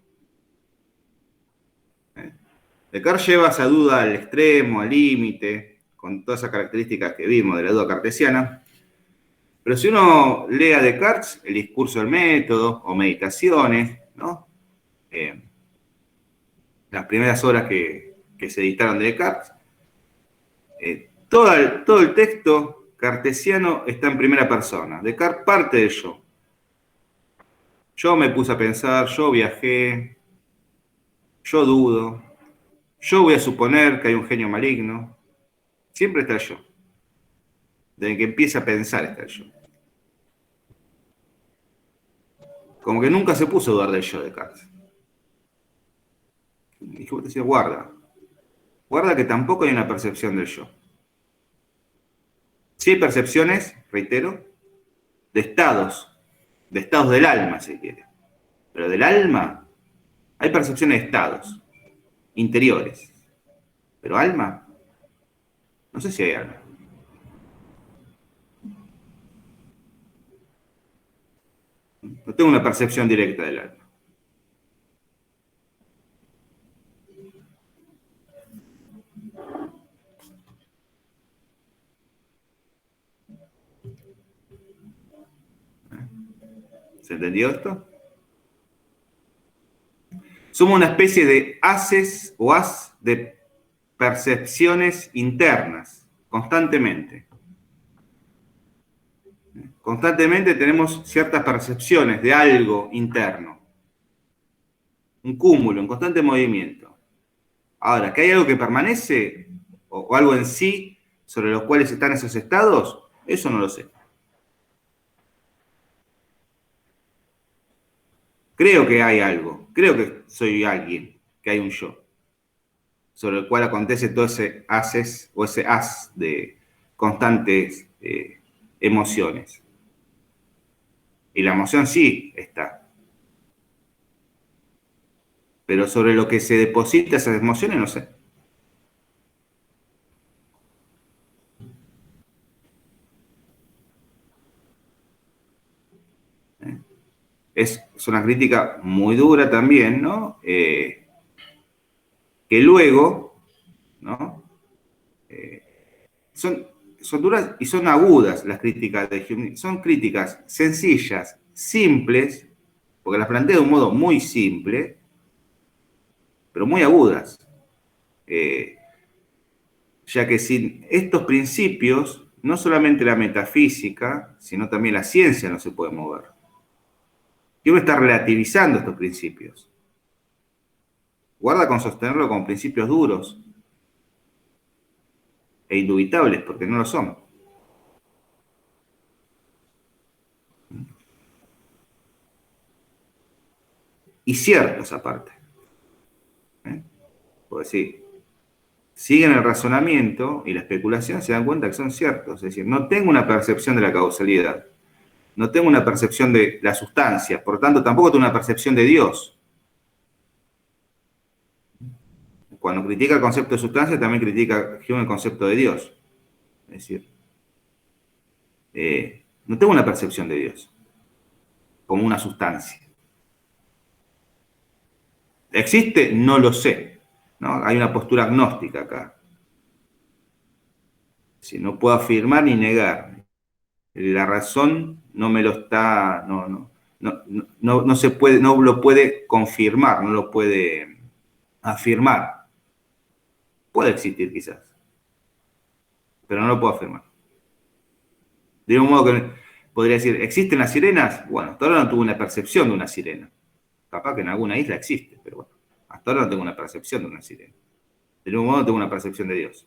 Descartes lleva esa duda al extremo, al límite, con todas esas características que vimos de la duda cartesiana. Pero si uno lee a Descartes, el discurso del método o meditaciones, ¿no? Las primeras obras que se editaron de Descartes, todo el texto cartesiano está en primera persona. Descartes parte del yo. Yo me puse a pensar, yo viajé, yo dudo, yo voy a suponer que hay un genio maligno. Siempre está el yo. Desde que empieza a pensar está el yo. Como que nunca se puso a dudar del yo de Descartes. Y yo decía, guarda que tampoco hay una percepción del yo. Sí hay percepciones, reitero, de estados del alma, si quiere. Pero del alma hay percepciones de estados interiores. Pero alma, no sé si hay alma. No tengo una percepción directa del alma. ¿Se entendió esto? Somos una especie de haces o haz de percepciones internas, constantemente. Constantemente tenemos ciertas percepciones de algo interno. Un cúmulo, en constante movimiento. Ahora, ¿que hay algo que permanece o algo en sí sobre los cuales están esos estados? Eso no lo sé. Creo que hay algo, creo que soy alguien, que hay un yo, sobre el cual acontece todo ese haces o ese haz de constantes emociones. Y la emoción sí está. Pero sobre lo que se deposita esas emociones no sé. Es una crítica muy dura también, ¿no? Que luego, ¿no? Son duras y son agudas las críticas de Hume. Son críticas sencillas, simples, porque las plantea de un modo muy simple, pero muy agudas. Ya que sin estos principios, no solamente la metafísica, sino también la ciencia no se puede mover. Hume está relativizando estos principios. Guarda con sostenerlo como principios duros e indubitables, porque no lo son. Y ciertos aparte. Pues sí, siguen el razonamiento y la especulación, se dan cuenta que son ciertos. Es decir, no tengo una percepción de la causalidad. No tengo una percepción de la sustancia. Por tanto, tampoco tengo una percepción de Dios. Cuando critica el concepto de sustancia, también critica Hume el concepto de Dios. Es decir, no tengo una percepción de Dios como una sustancia. ¿Existe? No lo sé, ¿no? Hay una postura agnóstica acá. Si no puedo afirmar ni negar. La razón no me lo está, no se puede, no lo puede confirmar, no lo puede afirmar. Puede existir quizás, pero no lo puedo afirmar. De un modo que podría decir, ¿existen las sirenas? Bueno, hasta ahora no tuve una percepción de una sirena. Capaz que en alguna isla existe, pero bueno, hasta ahora no tengo una percepción de una sirena. De ningún modo tengo una percepción de Dios.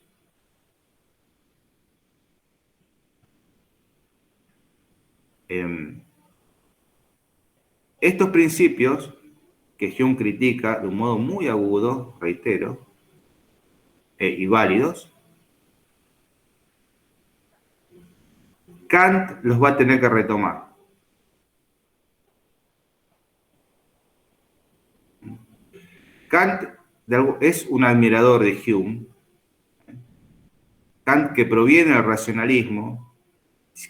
Estos principios que Hume critica de un modo muy agudo, reitero, y válidos, Kant los va a tener que retomar. Kant es un admirador de Hume. Kant, que proviene del racionalismo,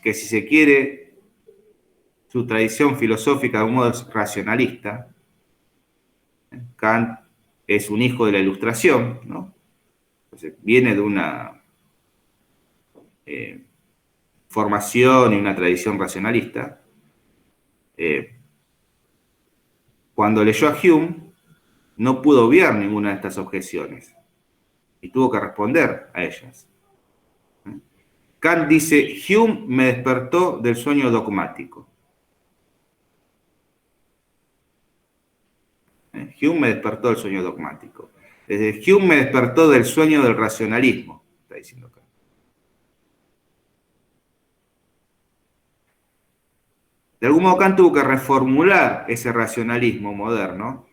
que si se quiere, su tradición filosófica de un modo es racionalista. Kant es un hijo de la Ilustración, ¿no? Entonces, viene de una formación y una tradición racionalista. Cuando leyó a Hume, no pudo obviar ninguna de estas objeciones y tuvo que responder a ellas. Kant dice, Hume me despertó del sueño dogmático. Hume me despertó del sueño dogmático. Desde Hume me despertó del sueño del racionalismo, está diciendo Kant. De algún modo Kant tuvo que reformular ese racionalismo moderno,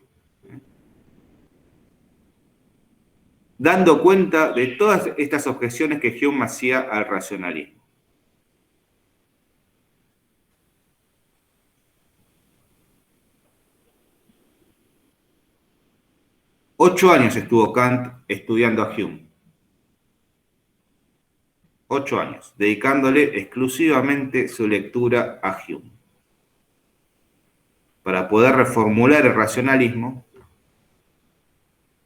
dando cuenta de todas estas objeciones que Hume hacía al racionalismo. Ocho años estuvo Kant estudiando a Hume. 8 años, dedicándole exclusivamente su lectura a Hume, para poder reformular el racionalismo,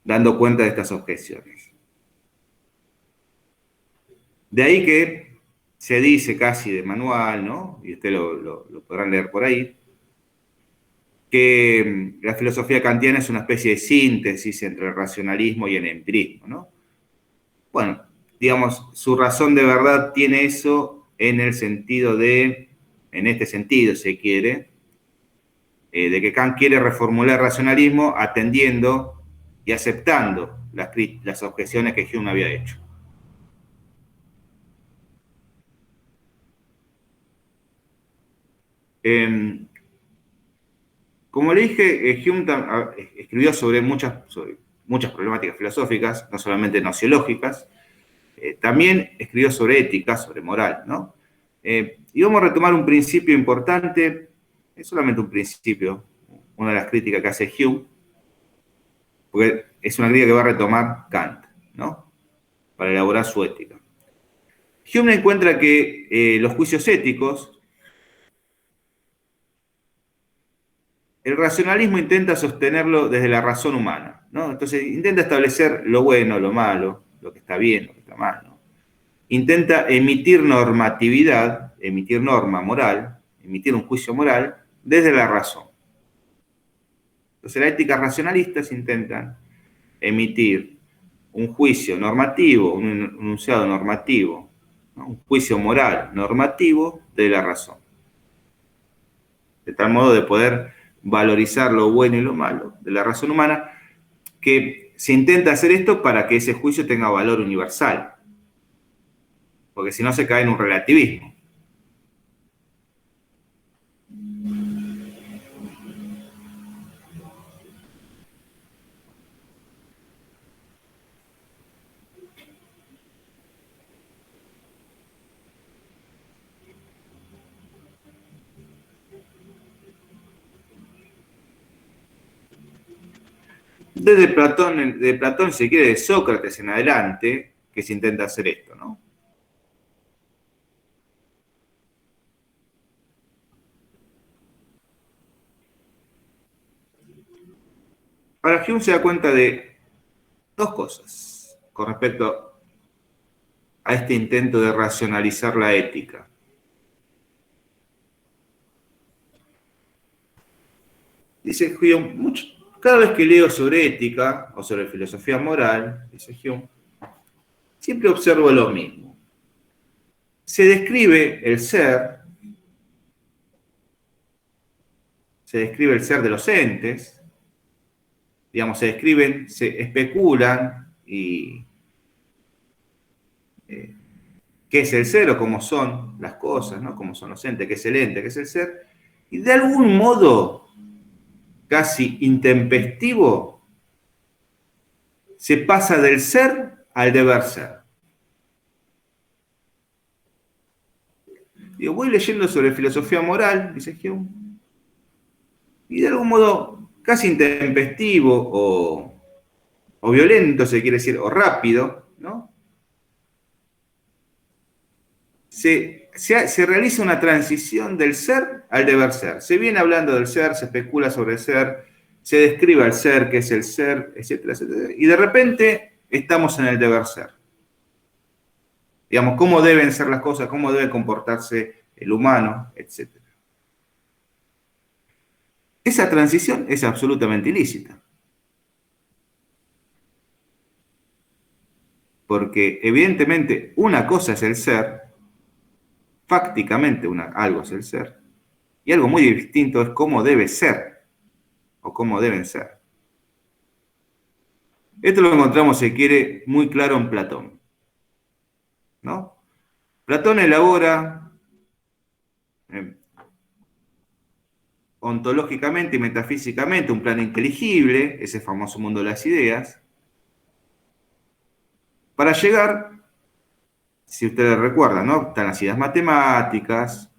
dando cuenta de estas objeciones. De ahí que se dice casi de manual, ¿no? Y ustedes lo podrán leer por ahí, que la filosofía kantiana es una especie de síntesis entre el racionalismo y el empirismo, ¿no? Bueno, digamos, su razón de verdad tiene eso en el sentido de, en este sentido, se quiere, de que Kant quiere reformular el racionalismo atendiendo y aceptando las objeciones que Hume había hecho. Como le dije, Hume escribió sobre muchas problemáticas filosóficas, no solamente nociológicas, también escribió sobre ética, sobre moral, ¿no? Y vamos a retomar un principio importante, es solamente un principio, una de las críticas que hace Hume, porque es una crítica que va a retomar Kant, ¿no? Para elaborar su ética. Hume encuentra que los juicios éticos, el racionalismo intenta sostenerlo desde la razón humana, ¿no? Entonces intenta establecer lo bueno, lo malo, lo que está bien, lo que está mal, ¿no? Intenta emitir normatividad, emitir norma moral, emitir un juicio moral desde la razón. Entonces las éticas racionalistas intentan emitir un juicio normativo, un enunciado normativo, ¿no? Un juicio moral normativo de la razón. De tal modo de poder valorizar lo bueno y lo malo de la razón humana, que se intenta hacer esto para que ese juicio tenga valor universal, porque si no se cae en un relativismo. Desde Platón, si se quiere, de Sócrates en adelante, que se intenta hacer esto, ¿no? Ahora, Hume se da cuenta de dos cosas con respecto a este intento de racionalizar la ética. Dice Hume, cada vez que leo sobre ética o sobre filosofía moral, dice Hume, siempre observo lo mismo. Se describe el ser de los entes, digamos, se especulan y qué es el ser o cómo son las cosas, ¿no? Cómo son los entes, qué es el ente, qué es el ser, y de algún modo casi intempestivo se pasa del ser al deber ser. Digo, voy leyendo sobre filosofía moral, dice Hume, y de algún modo casi intempestivo o violento, se quiere decir, o rápido, ¿no? Se se realiza una transición del ser al deber ser. Se viene hablando del ser, se especula sobre el ser, se describe al ser, qué es el ser, etcétera, etcétera. Y de repente estamos en el deber ser. Digamos, cómo deben ser las cosas, cómo debe comportarse el humano, etcétera. Esa transición es absolutamente ilícita. Porque evidentemente una cosa es el ser, fácticamente algo es el ser, y algo muy distinto es cómo debe ser, o cómo deben ser. Esto lo encontramos, si quiere, muy claro en Platón, ¿no? Platón elabora ontológicamente y metafísicamente un plano inteligible, ese famoso mundo de las ideas, para llegar, si ustedes recuerdan, ¿no? Están las ideas matemáticas,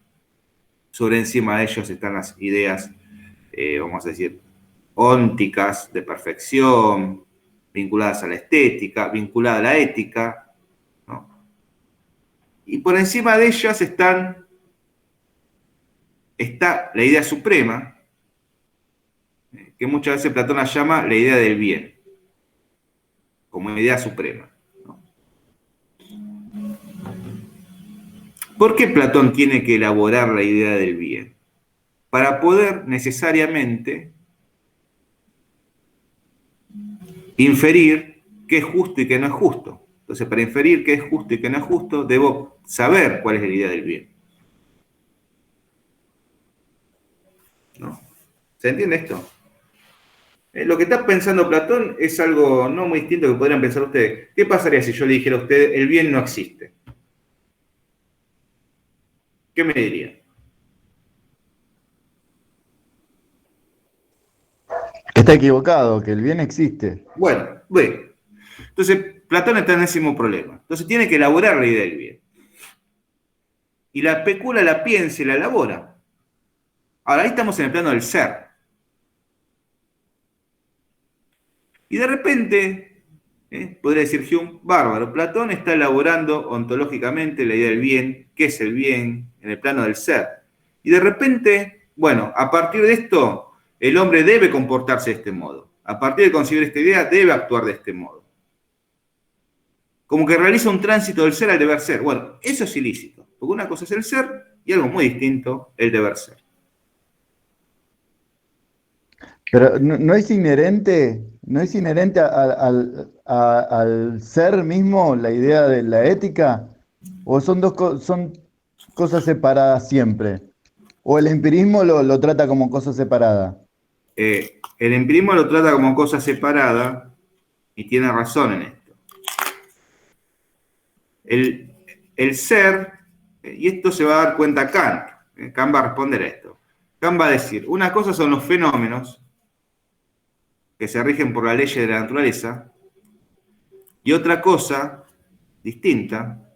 sobre encima de ellos están las ideas, vamos a decir, ónticas de perfección, vinculadas a la estética, vinculadas a la ética, ¿no? Y por encima de ellas está la idea suprema, que muchas veces Platón la llama la idea del bien, como idea suprema, ¿no? ¿Por qué Platón tiene que elaborar la idea del bien? Para poder necesariamente inferir qué es justo y qué no es justo. Entonces, para inferir qué es justo y qué no es justo, debo saber cuál es la idea del bien, ¿no? ¿Se entiende esto? Lo que está pensando Platón es algo no muy distinto que podrían pensar ustedes. ¿Qué pasaría si yo le dijera a usted, el bien no existe? ¿Qué me diría? Está equivocado, que el bien existe. Bueno. Entonces, Platón está en ese mismo problema. Entonces, tiene que elaborar la idea del bien. Y la especula, la piensa y la elabora. Ahora, ahí estamos en el plano del ser. Y de repente, podría decir Hume, bárbaro, Platón está elaborando ontológicamente la idea del bien, qué es el bien, en el plano del ser. Y de repente, bueno, a partir de esto, el hombre debe comportarse de este modo. A partir de conseguir esta idea, debe actuar de este modo. Como que realiza un tránsito del ser al deber ser. Bueno, eso es ilícito, porque una cosa es el ser y algo muy distinto, el deber ser. Pero no es inherente, al ser mismo la idea de la ética, o son cosas separadas siempre, o el empirismo lo trata como cosa separada. El empirismo lo trata como cosa separada y tiene razón en esto. El ser, y esto se va a dar cuenta Kant. Kant va a responder a esto. Kant va a decir, una cosa son los fenómenos que se rigen por la ley de la naturaleza, y otra cosa distinta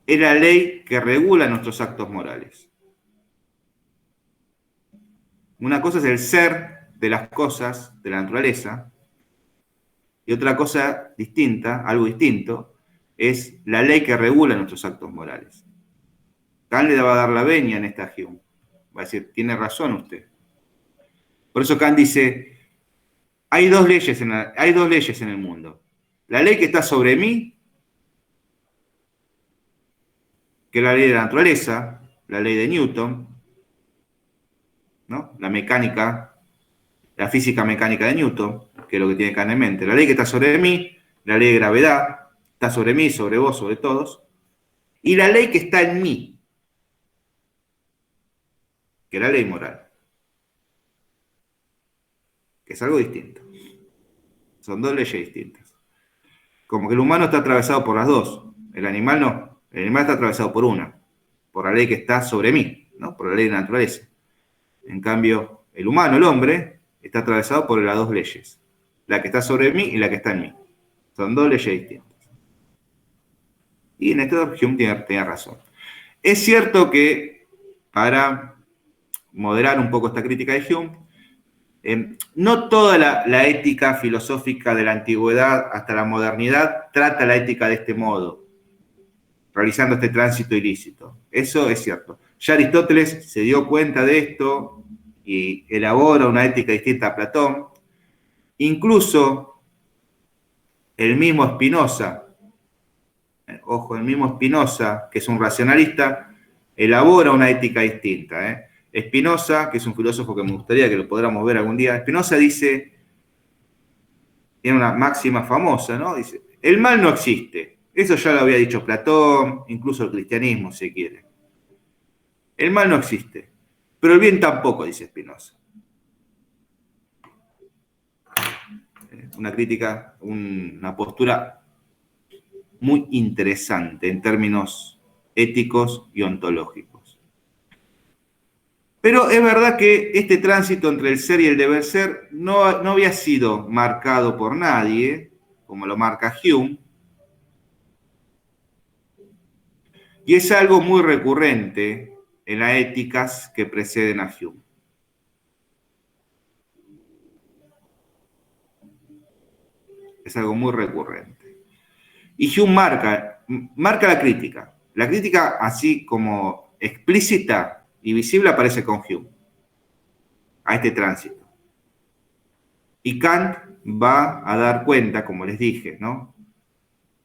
es la ley que regula nuestros actos morales. Una cosa es el ser de las cosas de la naturaleza, y otra cosa distinta, algo distinto, es la ley que regula nuestros actos morales. Kant le va a dar la venia en esta Hume. Va a decir, tiene razón usted. Por eso Kant dice, hay dos leyes en el mundo. La ley que está sobre mí, que es la ley de la naturaleza, la ley de Newton, ¿no? La mecánica, la física mecánica de Newton, que es lo que tiene Kant en mente. La ley que está sobre mí, la ley de gravedad, está sobre mí, sobre vos, sobre todos. Y la ley que está en mí, que es la ley moral, que es algo distinto. Son dos leyes distintas. Como que el humano está atravesado por las dos. El animal no. El animal está atravesado por una. Por la ley que está sobre mí, ¿no? Por la ley de la naturaleza. En cambio, el humano, el hombre, está atravesado por las dos leyes. La que está sobre mí y la que está en mí. Son dos leyes distintas. Y en esto Hume tiene razón. Es cierto que, para moderar un poco esta crítica de Hume, no toda la ética filosófica de la antigüedad hasta la modernidad trata la ética de este modo. realizando este tránsito ilícito. Eso es cierto. Ya Aristóteles se dio cuenta de esto y elabora una ética distinta a Platón. Incluso el mismo Spinoza, ojo, el mismo Spinoza, que es un racionalista, elabora una ética distinta. Spinoza, que es un filósofo que me gustaría que lo podamos ver algún día, Spinoza dice, tiene una máxima famosa, ¿no? Dice, el mal no existe. Eso ya lo había dicho Platón, incluso el cristianismo, si quiere. El mal no existe, pero el bien tampoco, dice Spinoza. Una crítica, una postura muy interesante en términos éticos y ontológicos. Pero es verdad que este tránsito entre el ser y el deber ser no había sido marcado por nadie, como lo marca Hume, y es algo muy recurrente en las éticas que preceden a Hume. Es algo muy recurrente. Y Hume marca la crítica. La crítica, así como explícita y visible, aparece con Hume, a este tránsito. Y Kant va a dar cuenta, como les dije, ¿no?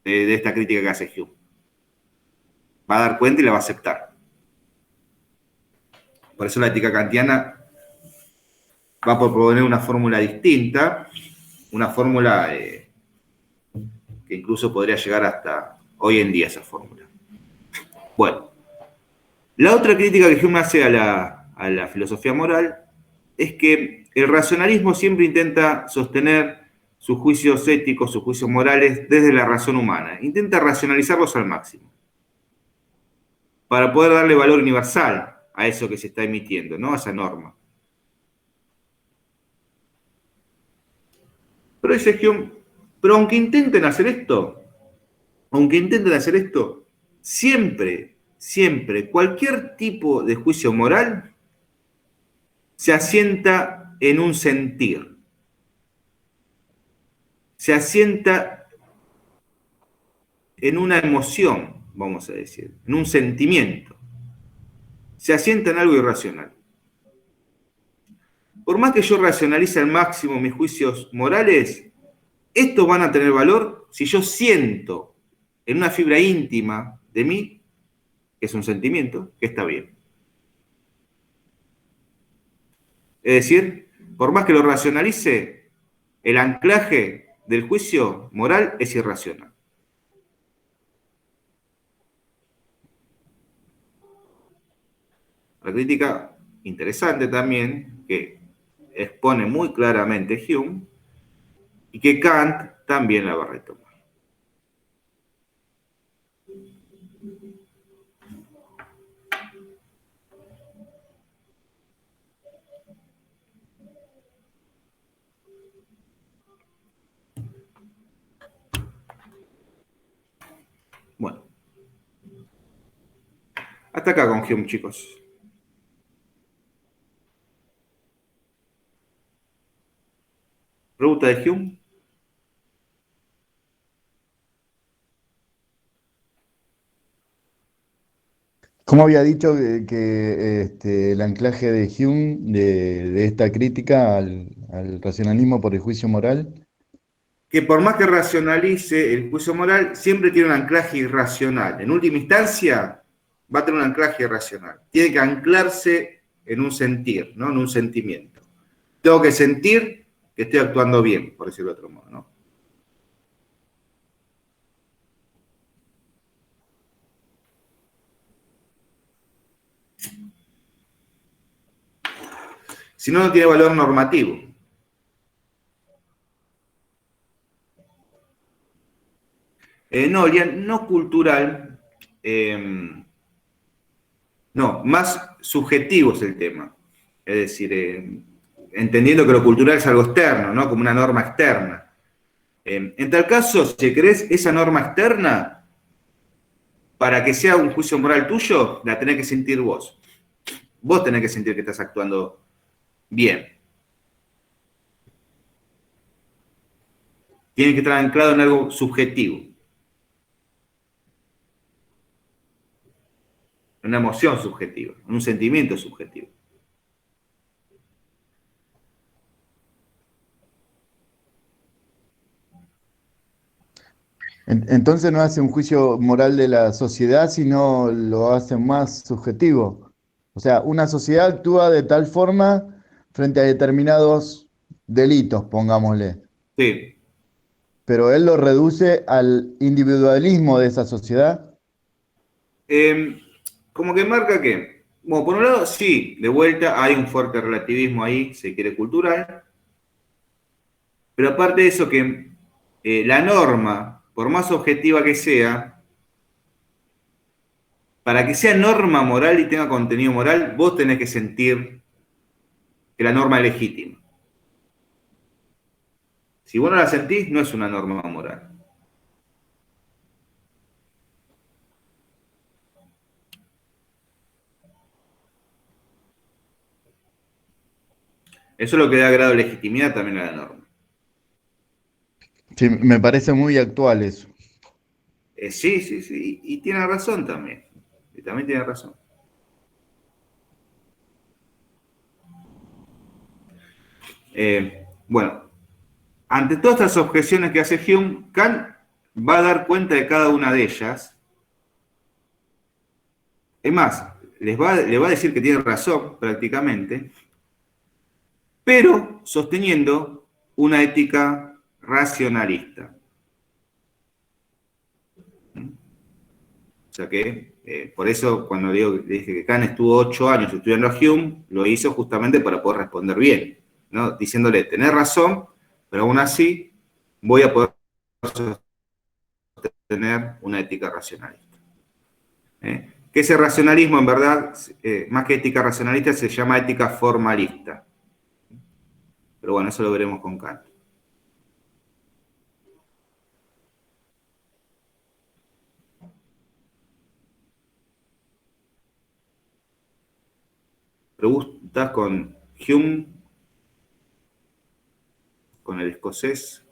de esta crítica que hace Hume. Va a dar cuenta y la va a aceptar. Por eso la ética kantiana va a proponer una fórmula distinta, una fórmula que incluso podría llegar hasta hoy en día esa fórmula. Bueno, la otra crítica que Hume hace a la filosofía moral es que el racionalismo siempre intenta sostener sus juicios éticos, sus juicios morales desde la razón humana. Intenta racionalizarlos al máximo para poder darle valor universal a eso que se está emitiendo, ¿no? A esa norma. Pero dice Hume, pero aunque intenten hacer esto, siempre, cualquier tipo de juicio moral se asienta en un sentir, se asienta en una emoción, vamos a decir, en un sentimiento, se asienta en algo irracional. Por más que yo racionalice al máximo mis juicios morales, estos van a tener valor si yo siento en una fibra íntima de mí, que es un sentimiento, que está bien. Es decir, por más que lo racionalice, el anclaje del juicio moral es irracional. La crítica interesante también, que expone muy claramente Hume, y que Kant también la va a retomar. Bueno, hasta acá con Hume, chicos. ¿Pregunta de Hume? ¿Cómo había dicho el anclaje de Hume de esta crítica al racionalismo por el juicio moral? Que por más que racionalice el juicio moral, siempre tiene un anclaje irracional. En última instancia, va a tener un anclaje irracional. Tiene que anclarse en un sentir, ¿no? En un sentimiento. Tengo que sentir que estoy actuando bien, por decirlo de otro modo, ¿no? Si no, no tiene valor normativo. No, Lian, no cultural, no, más subjetivo es el tema. Es decir, entendiendo que lo cultural es algo externo, ¿no? Como una norma externa. En tal caso, si querés esa norma externa, para que sea un juicio moral tuyo, la tenés que sentir vos. Vos tenés que sentir que estás actuando bien. Tiene que estar anclado en algo subjetivo. una emoción subjetiva, en un sentimiento subjetivo. Entonces no hace un juicio moral de la sociedad, sino lo hace más subjetivo. O sea, una sociedad actúa de tal forma frente a determinados delitos, pongámosle, Sí. pero él lo reduce al individualismo de esa sociedad. Como que marca que, bueno, por un lado, sí, de vuelta hay un fuerte relativismo ahí, se quiere cultural, pero aparte de eso que la norma, por más objetiva que sea, para que sea norma moral y tenga contenido moral, vos tenés que sentir que la norma es legítima. Si vos no la sentís, no es una norma moral. Eso es lo que da grado de legitimidad también a la norma. Sí, me parece muy actual eso. Sí, sí, sí, y tiene razón también. Y también tiene razón. Bueno, ante todas estas objeciones que hace Hume, Kant va a dar cuenta de cada una de ellas. Es más, le va a decir que tiene razón prácticamente, pero sosteniendo una ética racionalista. O sea que, por eso cuando dije que Kant estuvo 8 años estudiando a Hume, lo hizo justamente para poder responder bien, ¿no? Diciéndole, tenés razón, pero aún así voy a poder sostener una ética racionalista. Que ese racionalismo, en verdad, más que ética racionalista, se llama ética formalista. Pero bueno, eso lo veremos con Kant. Preguntas con Hume, con el escocés.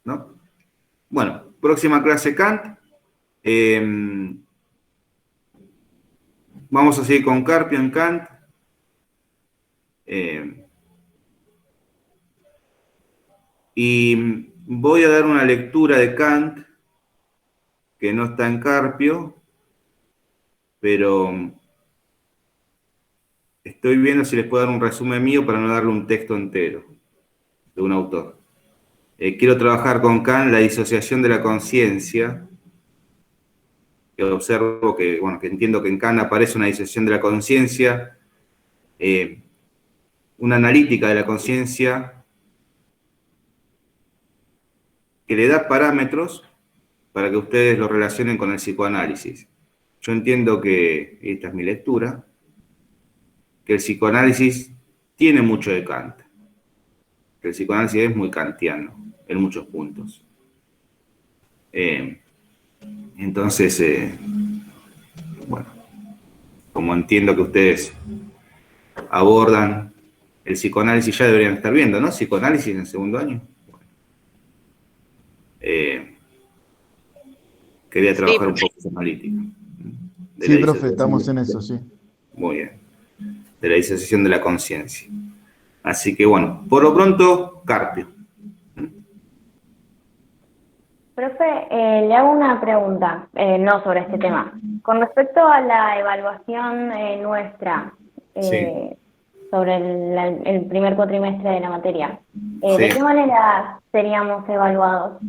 ¿No? Bueno, próxima clase Kant. Vamos a seguir con Carpio en Kant. Y voy a dar una lectura de Kant que no está en Carpio, pero estoy viendo si les puedo dar un resumen mío para no darle un texto entero de un autor. Quiero trabajar con Kant la disociación de la conciencia, que observo que, bueno, que entiendo que en Kant aparece una disociación de la conciencia, una analítica de la conciencia que le da parámetros para que ustedes lo relacionen con el psicoanálisis. Yo entiendo que, esta es mi lectura, que el psicoanálisis tiene mucho de Kant, que el psicoanálisis es muy kantiano en muchos puntos. Entonces, bueno, como entiendo que ustedes abordan el psicoanálisis, ya deberían estar viendo, ¿no? Psicoanálisis en el segundo año. Quería trabajar un poco esa analítica. Sí, profe, estamos en eso, sí. Muy bien. De la disociación de la conciencia. Así que bueno, por lo pronto, Carpio. Profe, le hago una pregunta, no sobre este tema. Con respecto a la evaluación nuestra Sí. sobre el primer cuatrimestre de la materia, Sí. ¿de qué manera seríamos evaluados?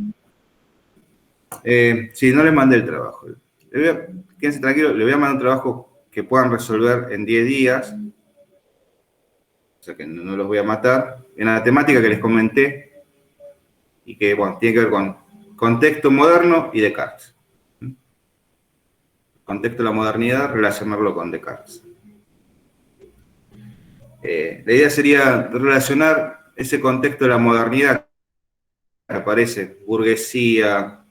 Sí, no les mandé el trabajo. Quédense tranquilos, le voy a mandar un trabajo que puedan resolver en 10 días. O sea que no los voy a matar. En la temática que les comenté y que, bueno, tiene que ver con contexto moderno y Descartes. Contexto de la modernidad, relacionarlo con Descartes. La idea sería relacionar ese contexto de la modernidad que aparece, burguesía,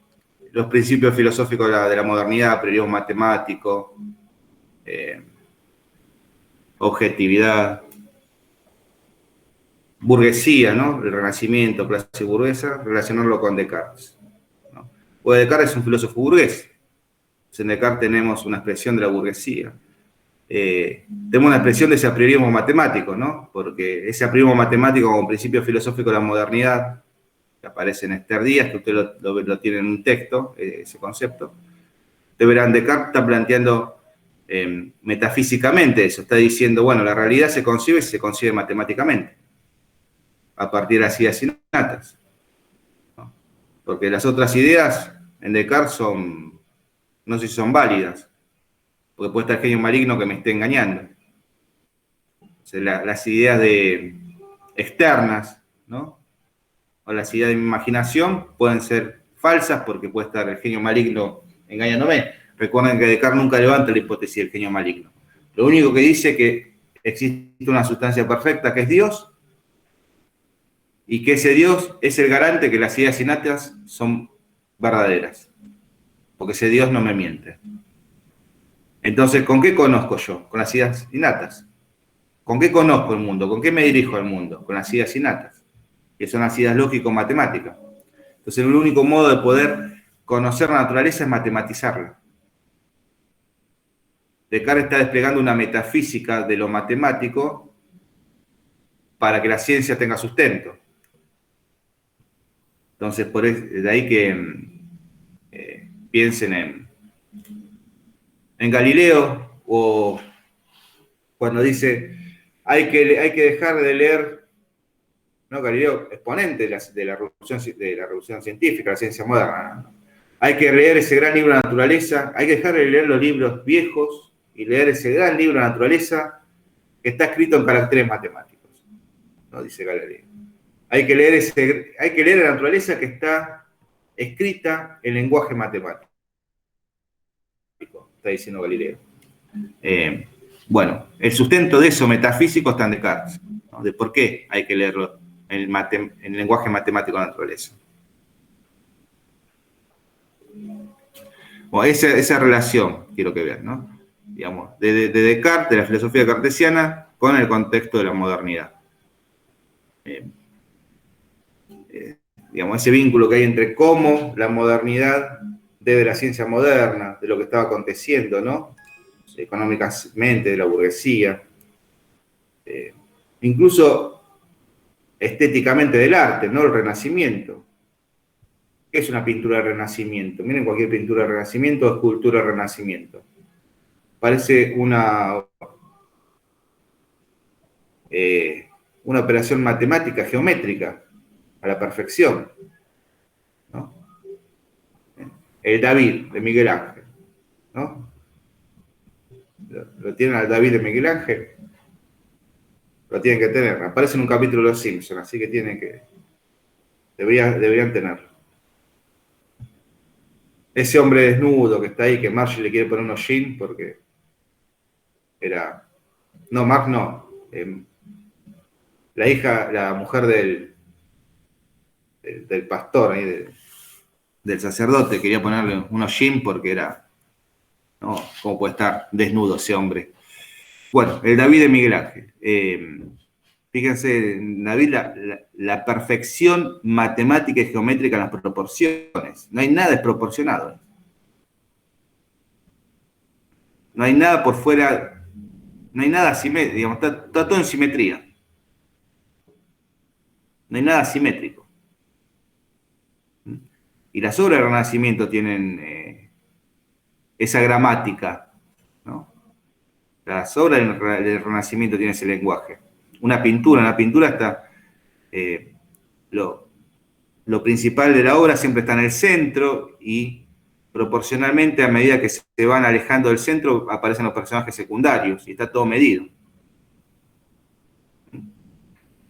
los principios filosóficos de la modernidad, periodo matemático, objetividad, burguesía, ¿no? El Renacimiento, clase burguesa, relacionarlo con Descartes, ¿no? Pues Descartes es un filósofo burgués. En Descartes tenemos una expresión de la burguesía. Tenemos una expresión de ese apriorismo matemático, ¿no? Porque ese apriorismo matemático como principio filosófico de la modernidad, que aparece en Esther Díaz, que usted lo tiene en un texto, ese concepto, ustedes verán, Descartes está planteando metafísicamente eso, está diciendo, bueno, la realidad se concibe matemáticamente, a partir de las ideas innatas, ¿no? Porque las otras ideas en Descartes no sé si son válidas, porque puede estar el genio maligno que me esté engañando. O sea, las ideas externas, ¿no? O las ideas de mi imaginación pueden ser falsas porque puede estar el genio maligno engañándome. Recuerden que Descartes nunca levanta la hipótesis del genio maligno. Lo único que dice es que existe una sustancia perfecta que es Dios, y que ese Dios es el garante que las ideas innatas son verdaderas, porque ese Dios no me miente. Entonces, ¿con qué conozco yo? Con las ideas innatas. ¿Con qué conozco el mundo? ¿Con qué me dirijo al mundo? Con las ideas innatas, que son las ideas lógico-matemáticas. Entonces, el único modo de poder conocer la naturaleza es matematizarla. Descartes está desplegando una metafísica de lo matemático para que la ciencia tenga sustento. Entonces, de ahí que piensen en Galileo, o cuando dice hay que dejar de leer, ¿no? Galileo, exponente de la revolución científica, la ciencia moderna, ¿no? Hay que leer ese gran libro de naturaleza, hay que dejar de leer los libros viejos y leer ese gran libro de naturaleza que está escrito en caracteres matemáticos, ¿no? Dice Galileo. Hay que leer la naturaleza que está escrita en lenguaje matemático, está diciendo Galileo. Bueno, el sustento de eso metafísico está en Descartes, ¿no? De por qué hay que leerlo en el lenguaje matemático de la naturaleza. Bueno, esa relación quiero que vean, ¿no? Digamos, de Descartes, de la filosofía cartesiana, con el contexto de la modernidad. Digamos, ese vínculo que hay entre cómo la modernidad debe la ciencia moderna, de lo que estaba aconteciendo, ¿no? Económicamente, de la burguesía, incluso estéticamente del arte, ¿no? El Renacimiento. ¿Qué es una pintura del Renacimiento? Miren cualquier pintura del Renacimiento o escultura del Renacimiento. Parece una operación matemática, geométrica, a la perfección, ¿no? El David de Miguel Ángel, ¿no? ¿Lo tienen al David de Miguel Ángel? Lo tienen que tener. Aparece en un capítulo de Los Simpsons, así que deberían tenerlo. Ese hombre desnudo que está ahí, que Marge le quiere poner unos jeans porque era... No, Marge no. La mujer del pastor, ahí, del sacerdote, quería ponerle unos jeans porque era... No, ¿cómo puede estar desnudo ese hombre? Bueno, el David de Miguel Ángel. Fíjense, David, la perfección matemática y geométrica en las proporciones. No hay nada desproporcionado. No hay nada por fuera, no hay nada simétrico, digamos, está todo en simetría. No hay nada simétrico. Y las obras del Renacimiento tienen esa gramática, ¿no? Las obras del Renacimiento tienen ese lenguaje. En la pintura está... lo principal de la obra siempre está en el centro y proporcionalmente a medida que se van alejando del centro aparecen los personajes secundarios y está todo medido.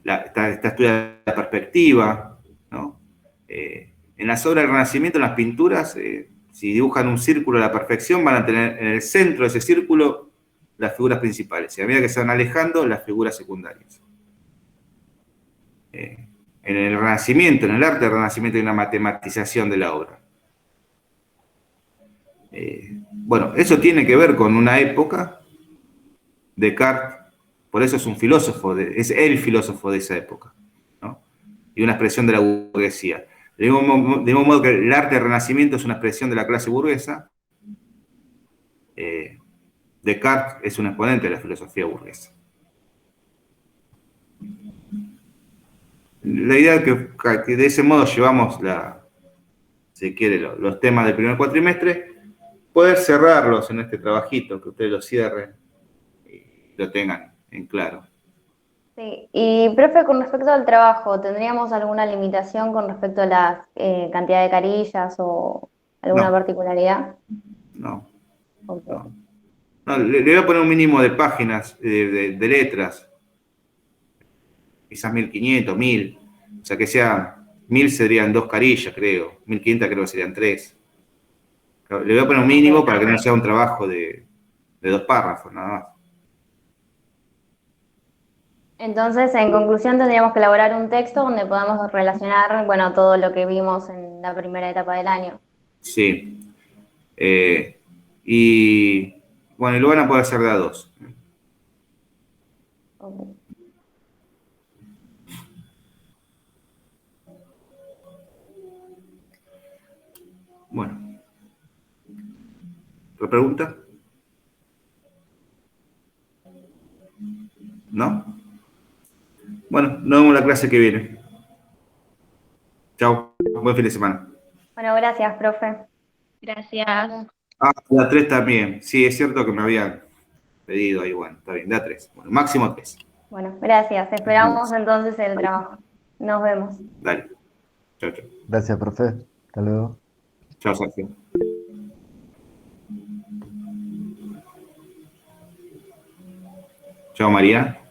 Está estudiada la perspectiva, ¿no? En las obras del Renacimiento, en las pinturas, si dibujan un círculo a la perfección, van a tener en el centro de ese círculo las figuras principales y a medida que se van alejando, las figuras secundarias. En el Renacimiento, en el arte del Renacimiento, hay una matematización de la obra. Bueno, eso tiene que ver con una época, Descartes Por eso es un filósofo, es el filósofo de esa época, ¿no? Y una expresión de la burguesía. De mismo modo que el arte del Renacimiento es una expresión de la clase burguesa, Descartes es un exponente de la filosofía burguesa. La idea es que de ese modo llevamos si quiere, los temas del primer cuatrimestre, poder cerrarlos en este trabajito, que ustedes lo cierren y lo tengan en claro. Sí, y profe, con respecto al trabajo, ¿tendríamos alguna limitación con respecto a la cantidad de carillas o alguna No, particularidad? no, Ok. no. No, le voy a poner un mínimo de páginas, de letras, quizás 1500, 1000, o sea que sea 1000 serían 2 carillas, creo, 1500 creo que serían 3. Le voy a poner un mínimo Ok. para que no sea un trabajo de 2 párrafos, nada más. Entonces, en conclusión, tendríamos que elaborar un texto donde podamos relacionar, bueno, todo lo que vimos en la primera etapa del año. Sí. Y bueno, y lo van a poder hacer de a 2. Ok. Bueno, ¿otra pregunta? ¿No? Bueno, nos vemos la clase que viene. Chao, buen fin de semana. Bueno, gracias, profe. Gracias. Ah, la 3 también. Sí, es cierto que me habían pedido ahí, bueno, está bien, da 3. Bueno, máximo 3. Bueno, gracias. Esperamos entonces el trabajo. Nos vemos. Dale. Chao, chao. Gracias, profe. Hasta luego. Chao, Sergio. Chao, María.